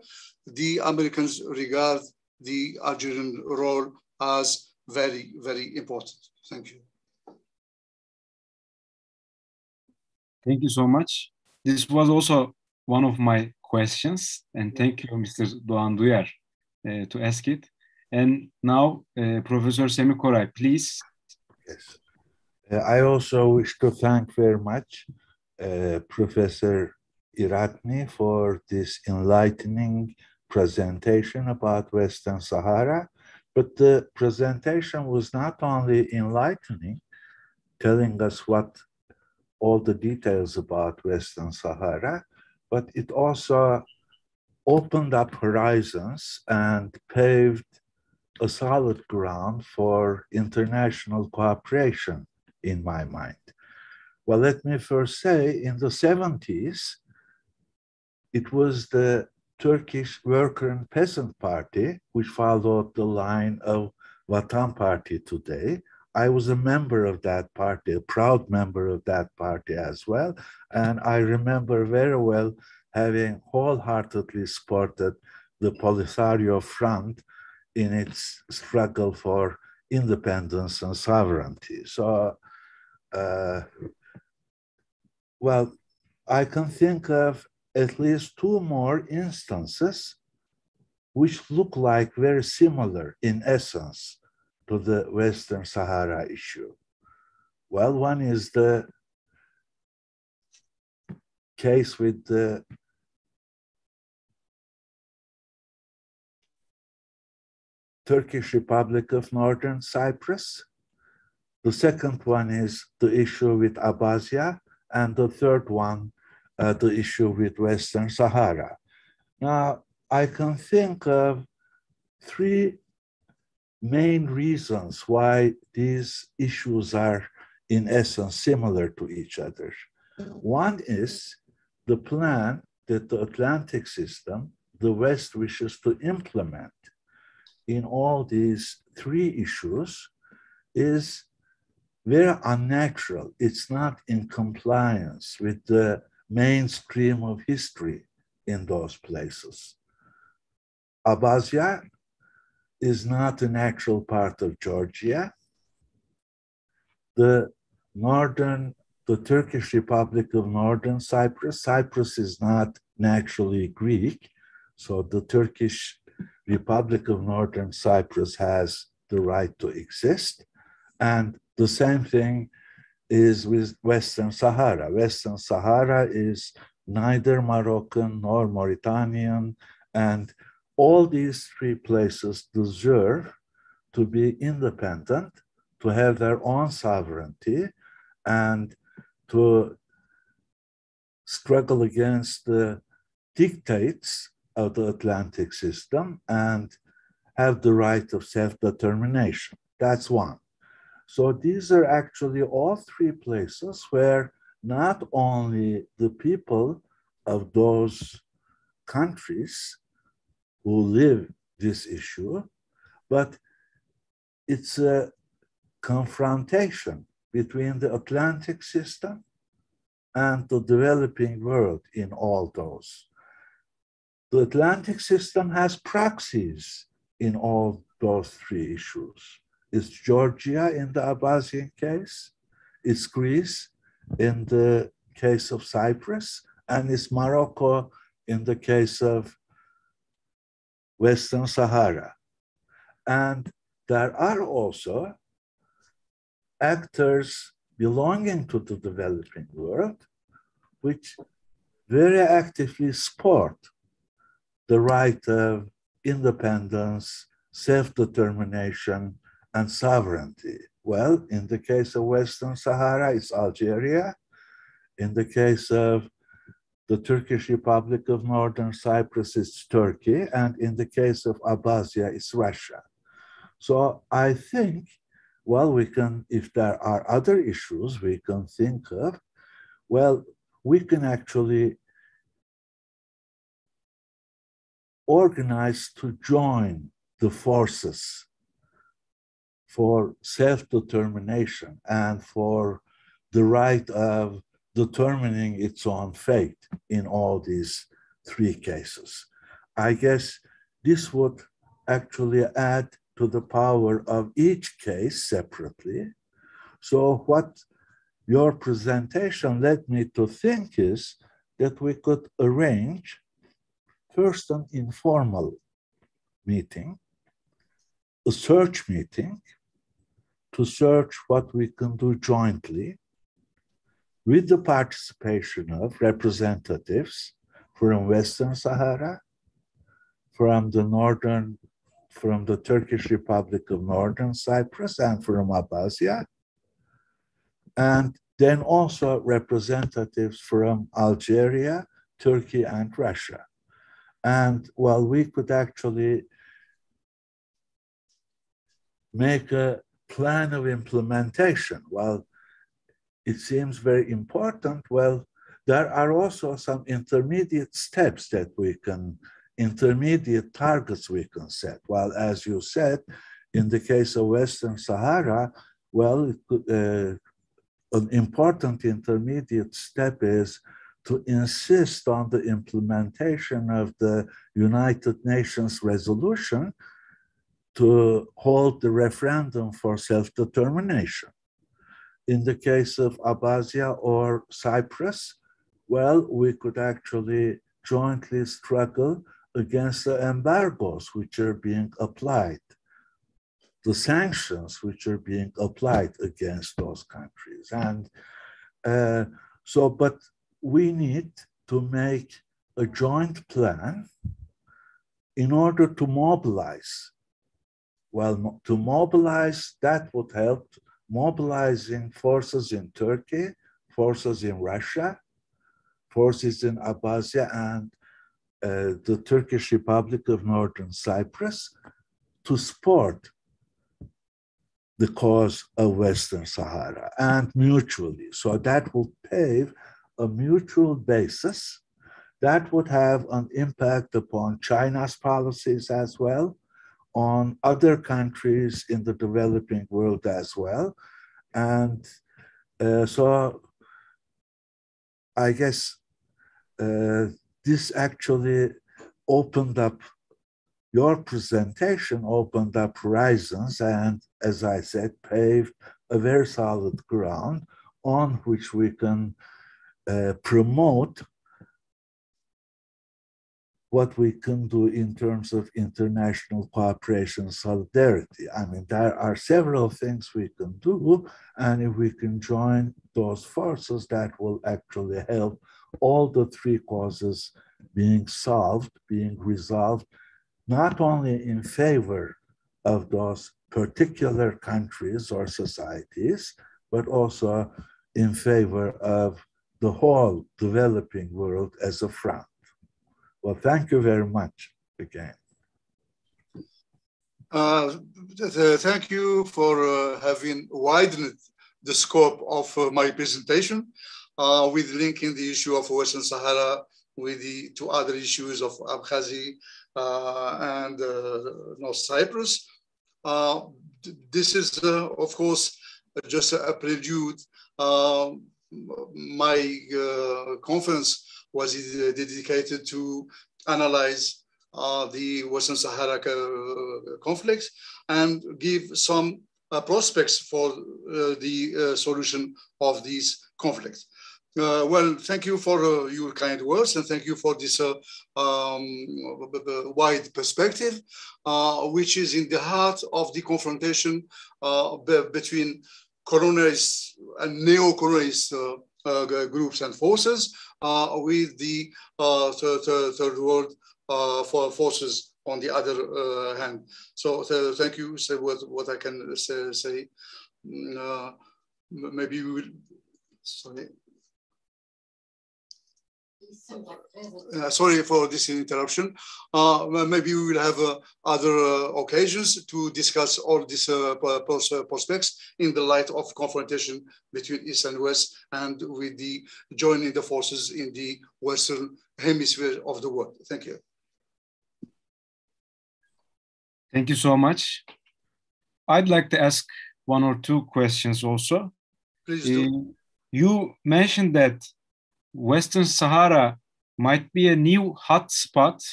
the Americans regard the Algerian role as very, very important. Thank you. Thank you so much. This was also one of my questions, and thank you, Mr. Doğan Duyar, to ask it. And now, Professor Semih Koray, please. Yes. I also wish to thank very much Professor Iratni for this enlightening presentation about Western Sahara. But the presentation was not only enlightening, telling us what all the details about Western Sahara, but it also opened up horizons and paved a solid ground for international cooperation, in my mind. Well, let me first say, in the 70s, it was the Turkish Worker and Peasant Party which followed the line of Vatan Party today. I was a member of that party, a proud member of that party as well. And I remember very well having wholeheartedly supported the Polisario Front in its struggle for independence and sovereignty. So, well, I can think of at least two more instances which look like very similar in essence to the Western Sahara issue. Well, one is the case with the Turkish Republic of Northern Cyprus. The second one is the issue with Abkhazia, and the third one, the issue with Western Sahara. Now, I can think of three main reasons why these issues are, in essence, similar to each other. One is the plan that the Atlantic system, the West wishes to implement in all these three issues is very unnatural. It's not in compliance with the mainstream of history in those places. Abkhazia is not a natural part of Georgia. The Turkish Republic of Northern Cyprus, Cyprus is not naturally Greek, so the Turkish Republic of Northern Cyprus has the right to exist. And the same thing is with Western Sahara. Western Sahara is neither Moroccan nor Mauritanian, and all these three places deserve to be independent, to have their own sovereignty, and to struggle against the dictates of the Atlantic system and have the right of self-determination. That's one. So these are actually all three places where not only the people of those countries who live this issue, but it's a confrontation between the Atlantic system and the developing world in all those. The Atlantic system has proxies in all those three issues. It's Georgia in the Abkhazian case, it's Greece in the case of Cyprus, and it's Morocco in the case of Western Sahara. And there are also actors belonging to the developing world which very actively support the right of independence, self-determination, and sovereignty. Well, in the case of Western Sahara, it's Algeria. In the case of the Turkish Republic of Northern Cyprus, it's Turkey. And in the case of Abkhazia, it's Russia. So I think, well, we can, if there are other issues we can think of, well, we can actually organize to join the forces for self-determination and for the right of determining its own fate in all these three cases. I guess this would actually add to the power of each case separately. So what your presentation led me to think is that we could arrange first an informal meeting, a search meeting, to search what we can do jointly with the participation of representatives from Western Sahara, from the Northern from the Turkish Republic of Northern Cyprus and from Abkhazia, and then also representatives from Algeria, Turkey, and Russia. And while we could actually make a plan of implementation, well, it seems very important. Well, there are also some intermediate steps that we can, intermediate targets we can set. Well, as you said, in the case of Western Sahara, well, it could, an important intermediate step is to insist on the implementation of the United Nations resolution to hold the referendum for self-determination. In the case of Abkhazia or Cyprus, well, we could actually jointly struggle against the embargoes which are being applied, the sanctions which are being applied against those countries. And but we need to make a joint plan in order to mobilize. Well, to mobilize, that would help mobilizing forces in Turkey, forces in Russia, forces in Abkhazia and the Turkish Republic of Northern Cyprus to support the cause of Western Sahara, and mutually. So that will pave a mutual basis that would have an impact upon China's policies as well, on other countries in the developing world as well. And so I guess this actually opened up, your presentation opened up horizons and, as I said, paved a very solid ground on which we can promote what we can do in terms of international cooperation and solidarity. I mean, there are several things we can do, and if we can join those forces, that will actually help all the three causes being solved, being resolved, not only in favor of those particular countries or societies, but also in favor of the whole developing world as a front. Well, thank you very much again. Thank you for having widened the scope of my presentation with linking the issue of Western Sahara with the two other issues of Abkhazia and North Cyprus. This is, of course, just a prelude. My conference was dedicated to analyze the Western Sahara conflicts and give some prospects for the solution of these conflicts. Well, thank you for your kind words, and thank you for this wide perspective, which is in the heart of the confrontation between colonialist and neo-colonialist groups and forces with the third world forces on the other hand. So thank you. So what I can say, maybe we will, sorry. Sorry for this interruption. Maybe we will have other occasions to discuss all these prospects in the light of confrontation between East and West, and with the joining the forces in the Western hemisphere of the world. Thank you. Thank you so much. I'd like to ask one or two questions also. Please do. You mentioned that Western Sahara might be a new hotspot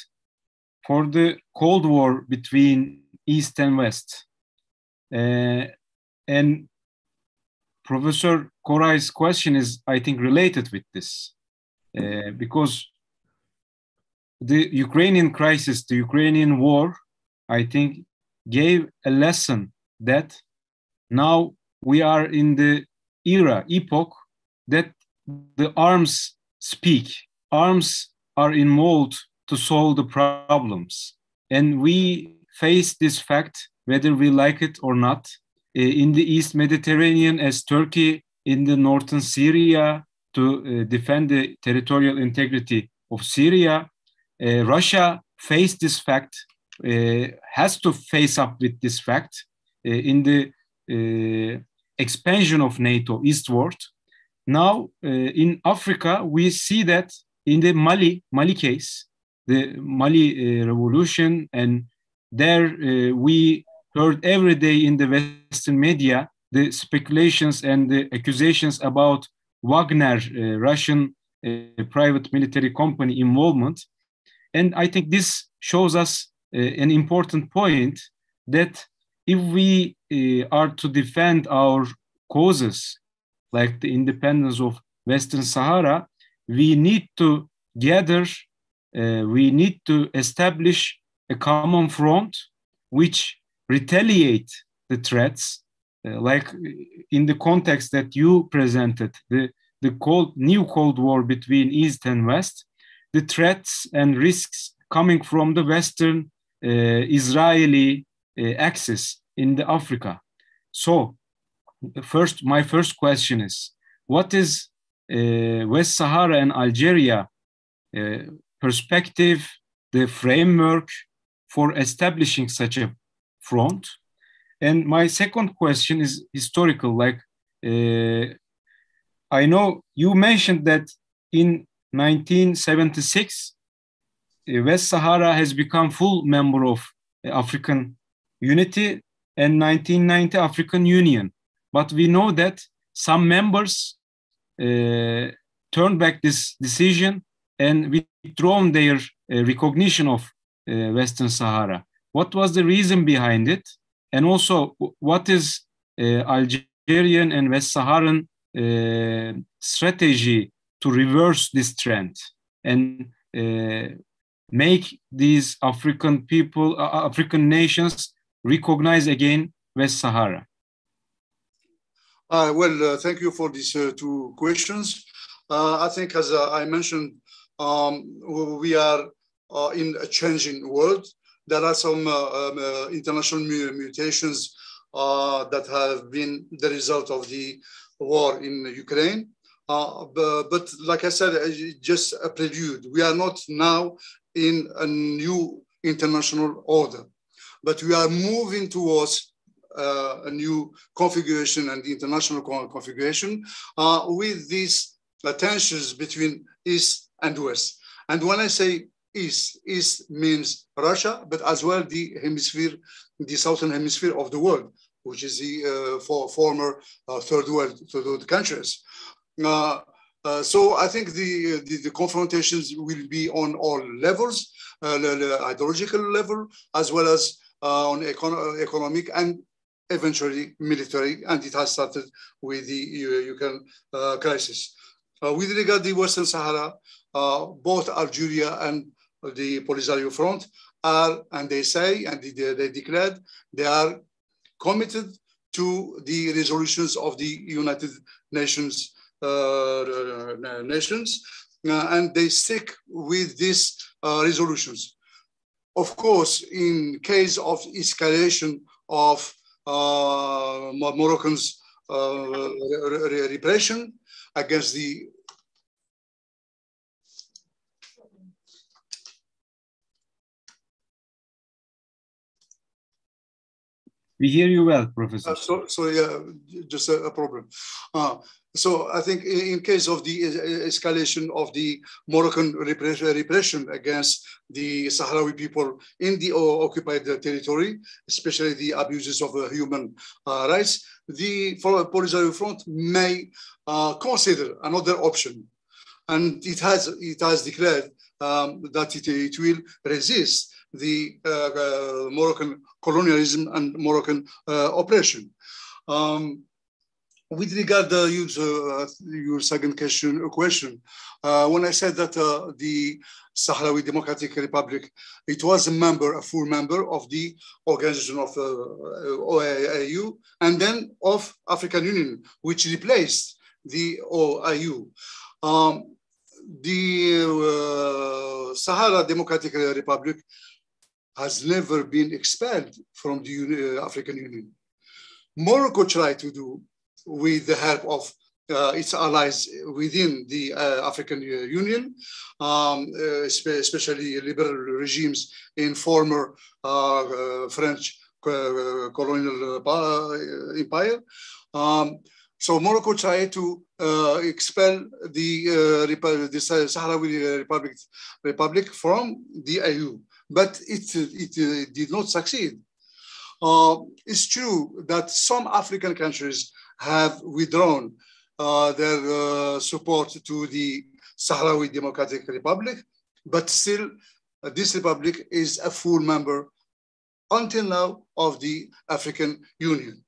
for the Cold War between East and West. And Professor Koray's question is, I think, related with this. Because the Ukrainian crisis, the Ukrainian war, I think, gave a lesson that now we are in the epoch that the arms speak. Arms are involved to solve the problems. And we face this fact, whether we like it or not. In the East Mediterranean, as Turkey in the northern Syria to defend the territorial integrity of Syria, Russia faced this fact, has to face up with this fact in the expansion of NATO eastward. Now, in Africa, we see that in the Mali case, the Mali revolution, and there we heard every day in the Western media the speculations and the accusations about Wagner, Russian private military company involvement. And I think this shows us an important point, that if we are to defend our causes, like the independence of Western Sahara, we need to gather, we need to establish a common front which retaliate the threats, like in the context that you presented, the new Cold War between East and West, the threats and risks coming from the Western Israeli axis in the Africa. So my first question is, what is West Sahara and Algeria perspective, the framework for establishing such a front? And my second question is historical. Like, I know you mentioned that in 1976, West Sahara has become full member of African Unity and 1990 African Union. But we know that some members turned back this decision and withdrawn their recognition of Western Sahara. What was the reason behind it? And also, what is Algerian and West Saharan strategy to reverse this trend and make these African people, African nations recognize again West Sahara? Thank you for these two questions. I think, as I mentioned, we are in a changing world. There are some international mutations that have been the result of the war in Ukraine. But like I said, just a prelude. We are not now in a new international order, but we are moving towards a new configuration and the international configuration with these tensions between East and West. And when I say East means Russia, but as well the hemisphere, the southern hemisphere of the world, which is the former third world countries. So I think the confrontations will be on all levels, the ideological level, as well as on economic and eventually military, and it has started with the Ukraine crisis. With regard to the Western Sahara, both Algeria and the Polisario Front are, and they say, and they declared, they are committed to the resolutions of the United Nations, and they stick with these resolutions. Of course, in case of escalation of Moroccans' repression against the We hear you well, Professor. Just a problem. So I think in case of the escalation of the Moroccan repression against the Sahrawi people in the occupied territory, especially the abuses of human rights, the Polisario Front may consider another option. And it has declared that it will resist the Moroccan colonialism and Moroccan oppression. With regard to your second question, when I said that the Sahrawi Democratic Republic, it was a full member of the organization of OAU and then of African Union, which replaced the OAU. The Sahara Democratic Republic has never been expelled from the African Union. Morocco tried to do, with the help of its allies within the African Union, especially liberal regimes in former French colonial empire. So Morocco tried to expel the Sahrawi Republic from the AU, but it did not succeed. It's true that some African countries have withdrawn their support to the Sahrawi Democratic Republic, but still this republic is a full member until now of the African Union.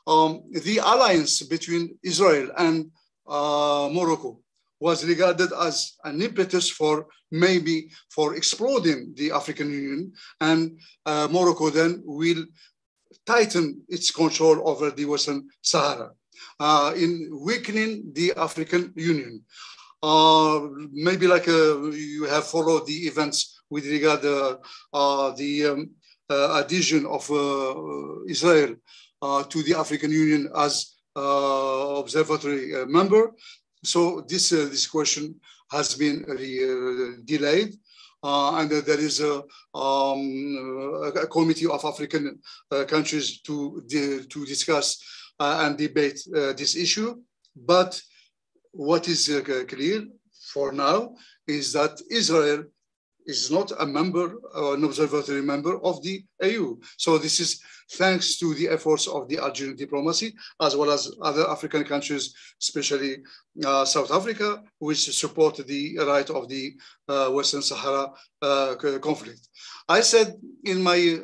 The alliance between Israel and Morocco was regarded as an impetus for exploding the African Union, and Morocco then will tighten its control over the Western Sahara in weakening the African Union. Maybe like you have followed the events with regard to the adhesion of Israel to the African Union as observatory member. So this question has been delayed. And there is a committee of African countries to discuss and debate this issue. But what is clear for now is that Israel is not a member, an observatory member of the AU. So this is thanks to the efforts of the Algerian diplomacy, as well as other African countries, especially South Africa, which support the right of the Western Sahara conflict. I said in my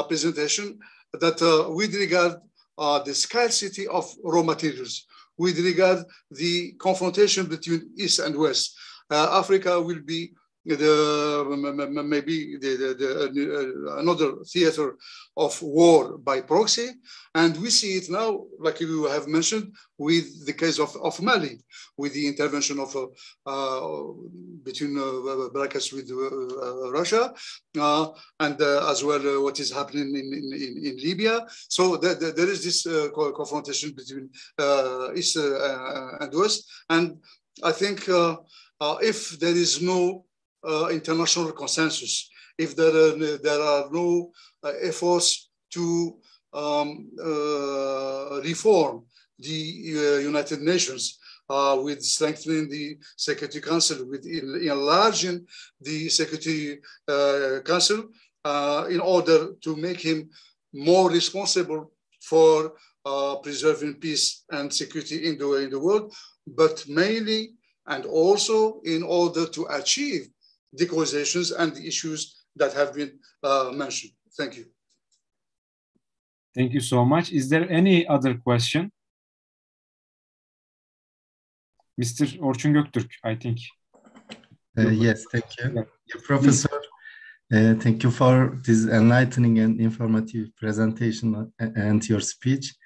presentation that with regard the scarcity of raw materials, with regard the confrontation between East and West, Africa will be another theater of war by proxy. And we see it now, like you have mentioned, with the case of Mali, with the intervention of between brackets with Russia, and as well what is happening in Libya. So there is this confrontation between East and West. And I think if there is no international consensus, if there are no efforts to reform the United Nations, with strengthening the Security Council, with enlarging the Security Council in order to make him more responsible for preserving peace and security in the world, but mainly and also in order to achieve the causations and the issues that have been mentioned. Thank you. Thank you so much. Is there any other question? Mr. Orçun Göktürk, I think. Yes, thank you. Yeah. Professor, thank you for this enlightening and informative presentation and your speech.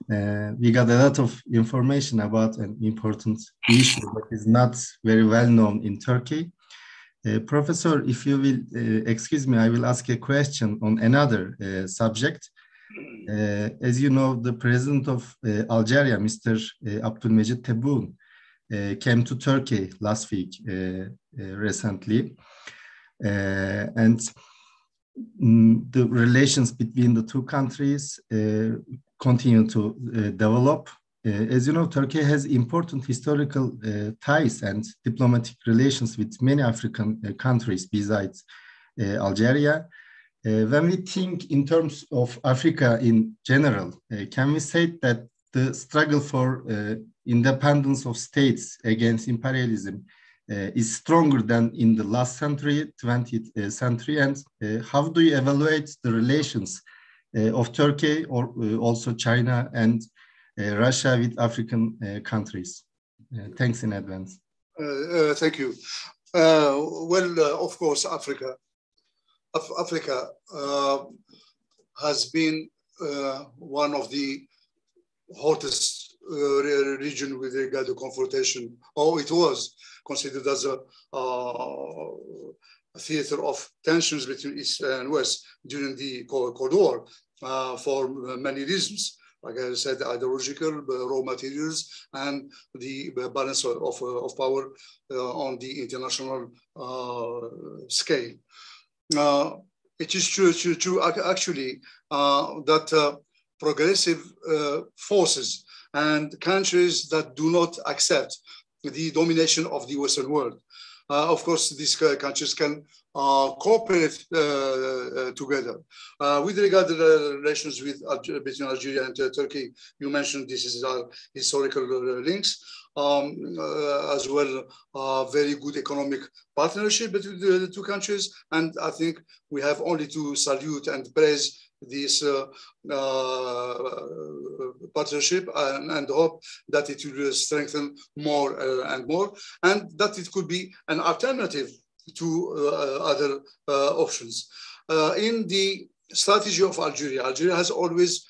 We got a lot of information about an important issue that is not very well known in Turkey. Professor, if you will excuse me, I will ask a question on another subject. As you know, the president of Algeria, Mr. Abdülmecit Tebboune, came to Turkey last week, recently. And the relations between the two countries continue to develop. As you know, Turkey has important historical ties and diplomatic relations with many African countries besides Algeria. When we think in terms of Africa in general, can we say that the struggle for independence of states against imperialism is stronger than in the last century, 20th century? And how do you evaluate the relations of Turkey or also China and Russia with African countries? Thanks in advance. Thank you. Well, of course, Africa has been one of the hottest region with regard to confrontation, or it was considered as a theater of tensions between East and West during the Cold War for many reasons. Like I said, ideological, raw materials, and the balance of power on the international scale. It is true actually that progressive forces and countries that do not accept the domination of the Western world. Of course, these countries can cooperate together. With regard to the relations between Algeria and Turkey, you mentioned this is our historical links, as well very good economic partnership between the two countries. And I think we have only to salute and praise this partnership and hope that it will strengthen more and more, and that it could be an alternative to other options. In the strategy of Algeria, Algeria has always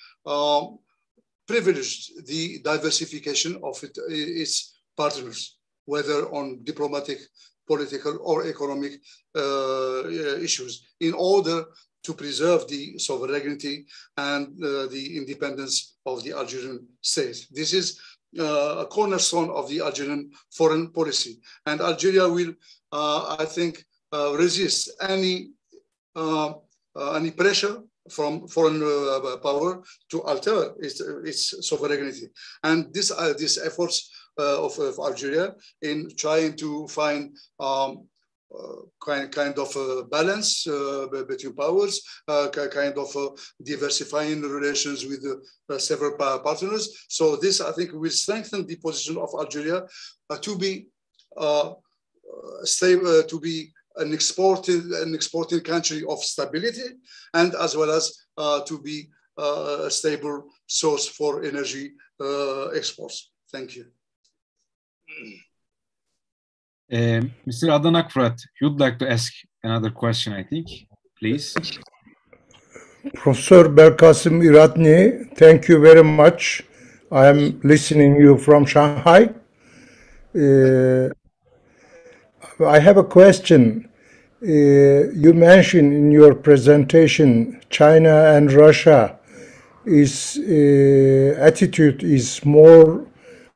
privileged the diversification of its partners, whether on diplomatic, political, or economic issues, in order to preserve the sovereignty and the independence of the Algerian state. This is a cornerstone of the Algerian foreign policy. And Algeria will, I think, resist any pressure from foreign power to alter its sovereignty. And these efforts of Algeria in trying to find kind of balance between powers, kind of diversifying relations with several partners. So this, I think, will strengthen the position of Algeria to be stable, to be an exporting country of stability, and as well as to be a stable source for energy exports. Thank you. Mr. Adanakfrat, you'd like to ask another question, I think. Please. Professor Belkasim Iratni, thank you very much. I am listening you from Shanghai. I have a question. You mentioned in your presentation China and Russia attitude is more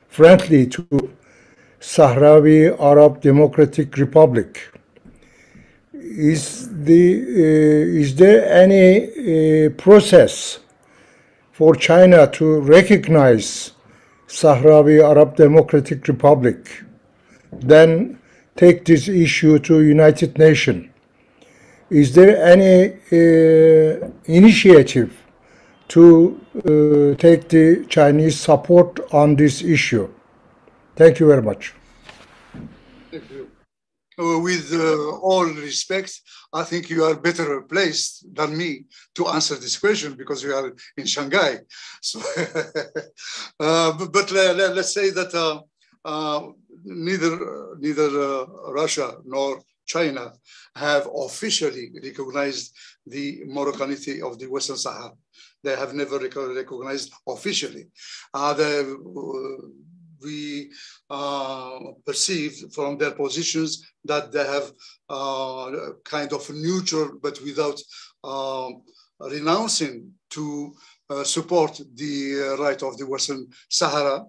friendly to Sahrawi Arab Democratic Republic. Is there any process for China to recognize Sahrawi Arab Democratic Republic, then take this issue to United Nations? Is there any initiative to take the Chinese support on this issue? Thank you very much. Thank you. With all respect, I think you are better placed than me to answer this question because you are in Shanghai. So, but let's say that neither Russia nor China have officially recognized the Moroccanity of the Western Sahara. They have never recognized officially. We perceive from their positions that they have kind of neutral, but without renouncing to support the right of the Western Sahara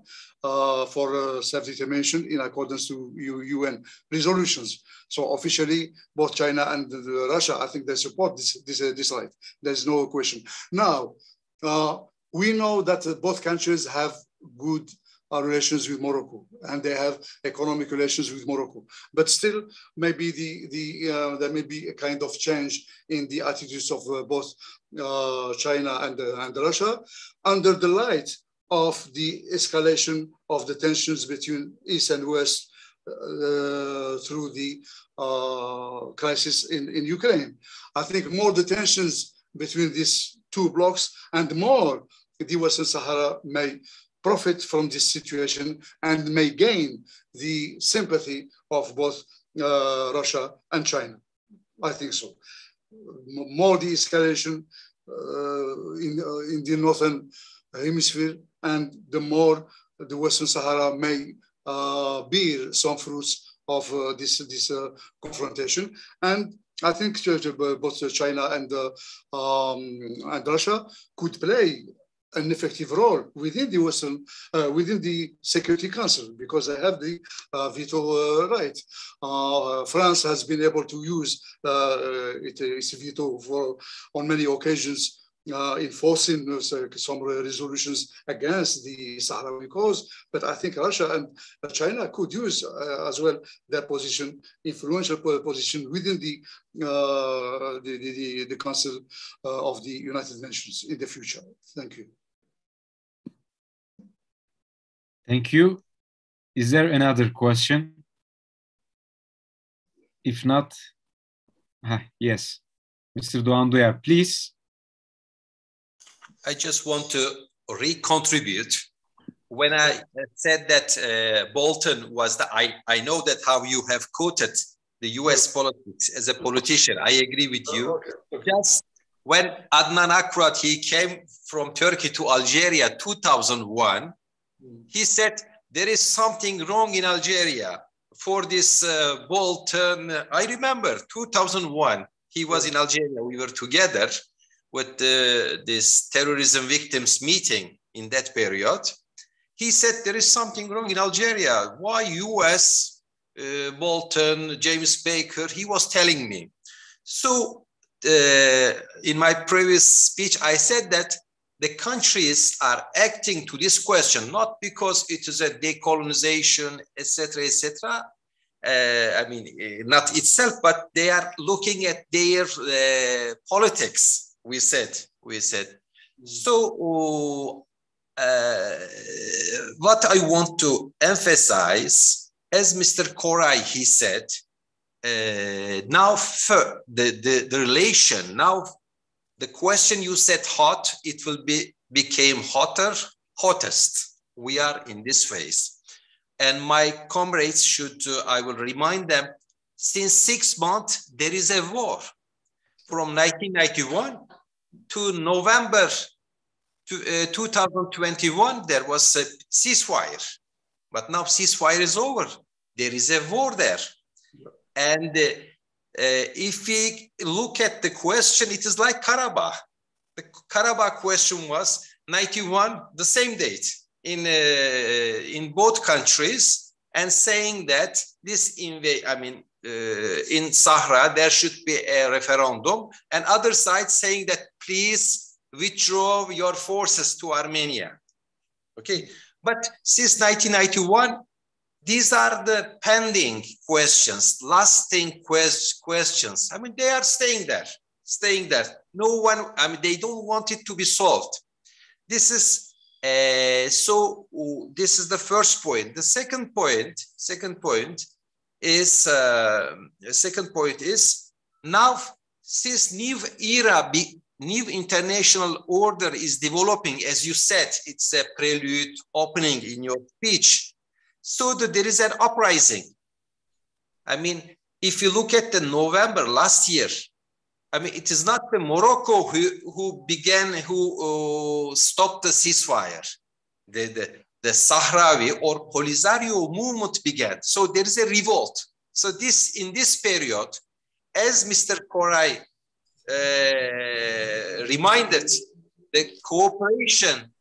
for self-determination in accordance to UN resolutions. So officially, both China and Russia, I think they support this right. There's no question. Now, we know that both countries have good relations with Morocco, and they have economic relations with Morocco. But still, maybe there may be a kind of change in the attitudes of both China and Russia under the light of the escalation of the tensions between East and West through the crisis in Ukraine. I think more the tensions between these two blocs and more the Western Sahara may profit from this situation and may gain the sympathy of both Russia and China. I think so. More the escalation in the northern hemisphere, and the more the Western Sahara may bear some fruits of this confrontation. And I think both China and Russia could play an effective role within the within the Security Council, because they have the veto right. France has been able to use its veto on many occasions, enforcing some resolutions against the Sahrawi cause. But I think Russia and China could use as well their position, influential position within the Council of the United Nations in the future. Thank you. Thank you. Is there another question? If not, yes. Mr. Doğan Duyar, please. I just want to recontribute. When I said that Bolton was I know that how you have quoted the US politics as a politician. I agree with you. Just when Adnan Akrat, he came from Turkey to Algeria 2001, he said, there is something wrong in Algeria for this Bolton. I remember 2001, he was in Algeria. We were together with this terrorism victims meeting in that period. He said, there is something wrong in Algeria. Why US, Bolton, James Baker, he was telling me. So in my previous speech, I said that the countries are acting to this question, not because it is a decolonization, etc., etc. I mean, not itself, but they are looking at their politics. We said. So what I want to emphasize, as Mr. Koray, he said, now the relation, now the question you said hot, it will became hottest. We are in this phase. And my comrades should, I will remind them, since 6 months, there is a war. From 1991 to November 2021, there was a ceasefire. But now ceasefire is over. There is a war there. And if we look at the question, it is like Karabakh. The Karabakh question was 91, the same date in both countries, and saying that this in Sahara, there should be a referendum, and other sides saying that please withdraw your forces to Armenia. Okay, but since 1991, these are the pending questions, lasting questions. I mean, they are staying there. No one, I mean, they don't want it to be solved. This is, this is the first point. The second point is now, since new international order is developing, as you said, it's a prelude opening in your speech. So that there is an uprising. I mean, if you look at the November last year, I mean, it is not the Morocco who stopped the ceasefire. The Sahrawi or Polisario movement began. So there is a revolt. So in this period, as Mr. Koray reminded, the cooperation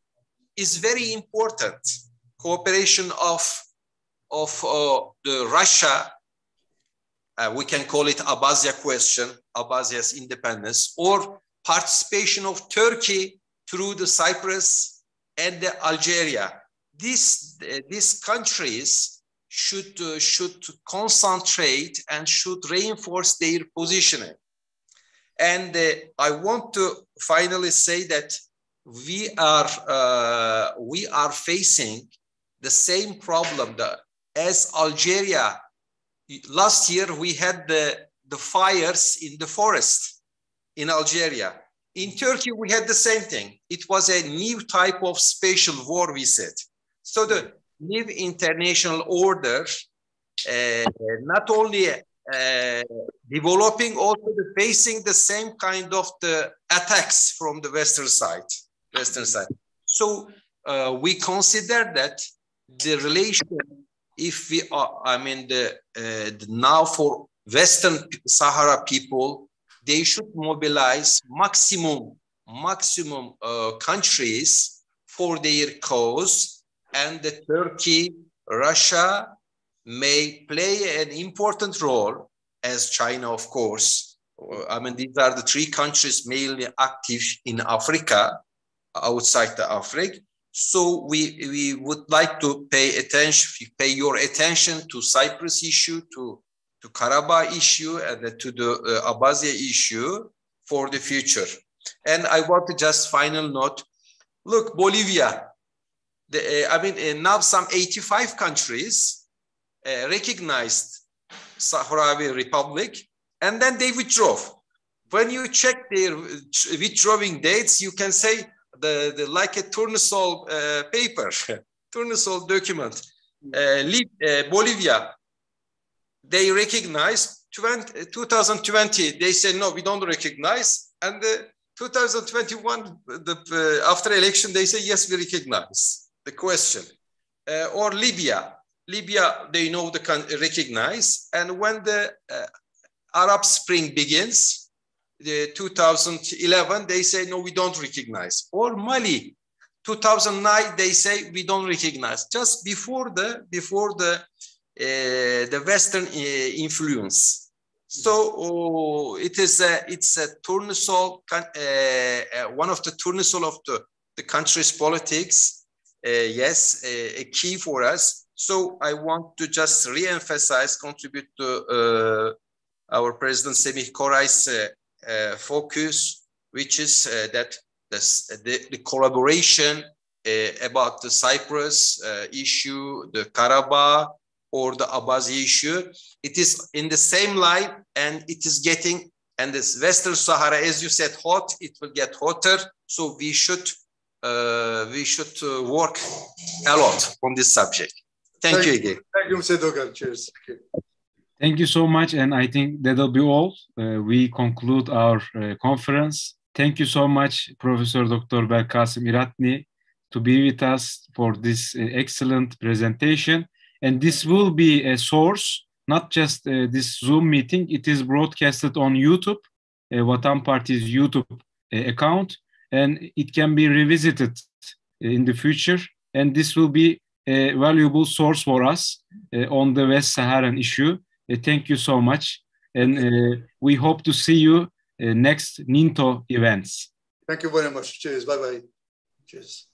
is very important. Cooperation of the Russia, we can call it Abkhazia question, Abkhazia's independence, or participation of Turkey through the Cyprus and the Algeria. These countries should concentrate and should reinforce their positioning. And I want to finally say that we are facing the same problem as Algeria. Last year, we had the fires in the forest in Algeria. In Turkey, we had the same thing. It was a new type of spatial war, we said. So the new international order, not only developing, also facing the same kind of the attacks from the Western side. So we consider that the relation, if we are, I mean, now for Western Sahara people, they should mobilize maximum countries for their cause, and the Turkey, Russia may play an important role, as China, of course. I mean, these are the three countries mainly active in Africa, outside the Africa. So we would like to pay your attention to Cyprus issue, to Karabakh issue, and to the Abkhazia issue for the future. And I want to just final note, look, Bolivia, now some 85 countries recognized Sahrawi Republic, and then they withdraw. When you check their withdrawing dates, you can say like a tournesol paper, tournesol document. Bolivia, they recognize 2020. They say, no, we don't recognize. And 2021, after election, they say, yes, we recognize. The question. Or Libya, they know recognize. And when the Arab Spring begins, the 2011, they say, no, we don't recognize. Or Mali, 2009, they say, we don't recognize. Just before the Western influence. So it's a tournesol, one of the tournesol of the country's politics. Yes, a key for us. So I want to just re-emphasize, contribute to our President Semih Koray's focus, which is that the collaboration about the Cyprus issue, the Karabakh, or the Abkhazia issue, it is in the same line, and it is getting, and this Western Sahara, as you said, hot, it will get hotter. So we should work a lot on this subject. Thank you again. Thank you, Mr. Dogan. Cheers. Thank you so much, and I think that'll be all. We conclude our conference. Thank you so much, Professor Dr. Belkasim Iratni, to be with us for this excellent presentation. And this will be a source, not just this Zoom meeting. It is broadcasted on YouTube, Vatan Partisi'ni's YouTube account, and it can be revisited in the future. And this will be a valuable source for us on the West Saharan issue. Thank you so much. And we hope to see you next NINTO events. Thank you very much. Cheers. Bye-bye. Cheers.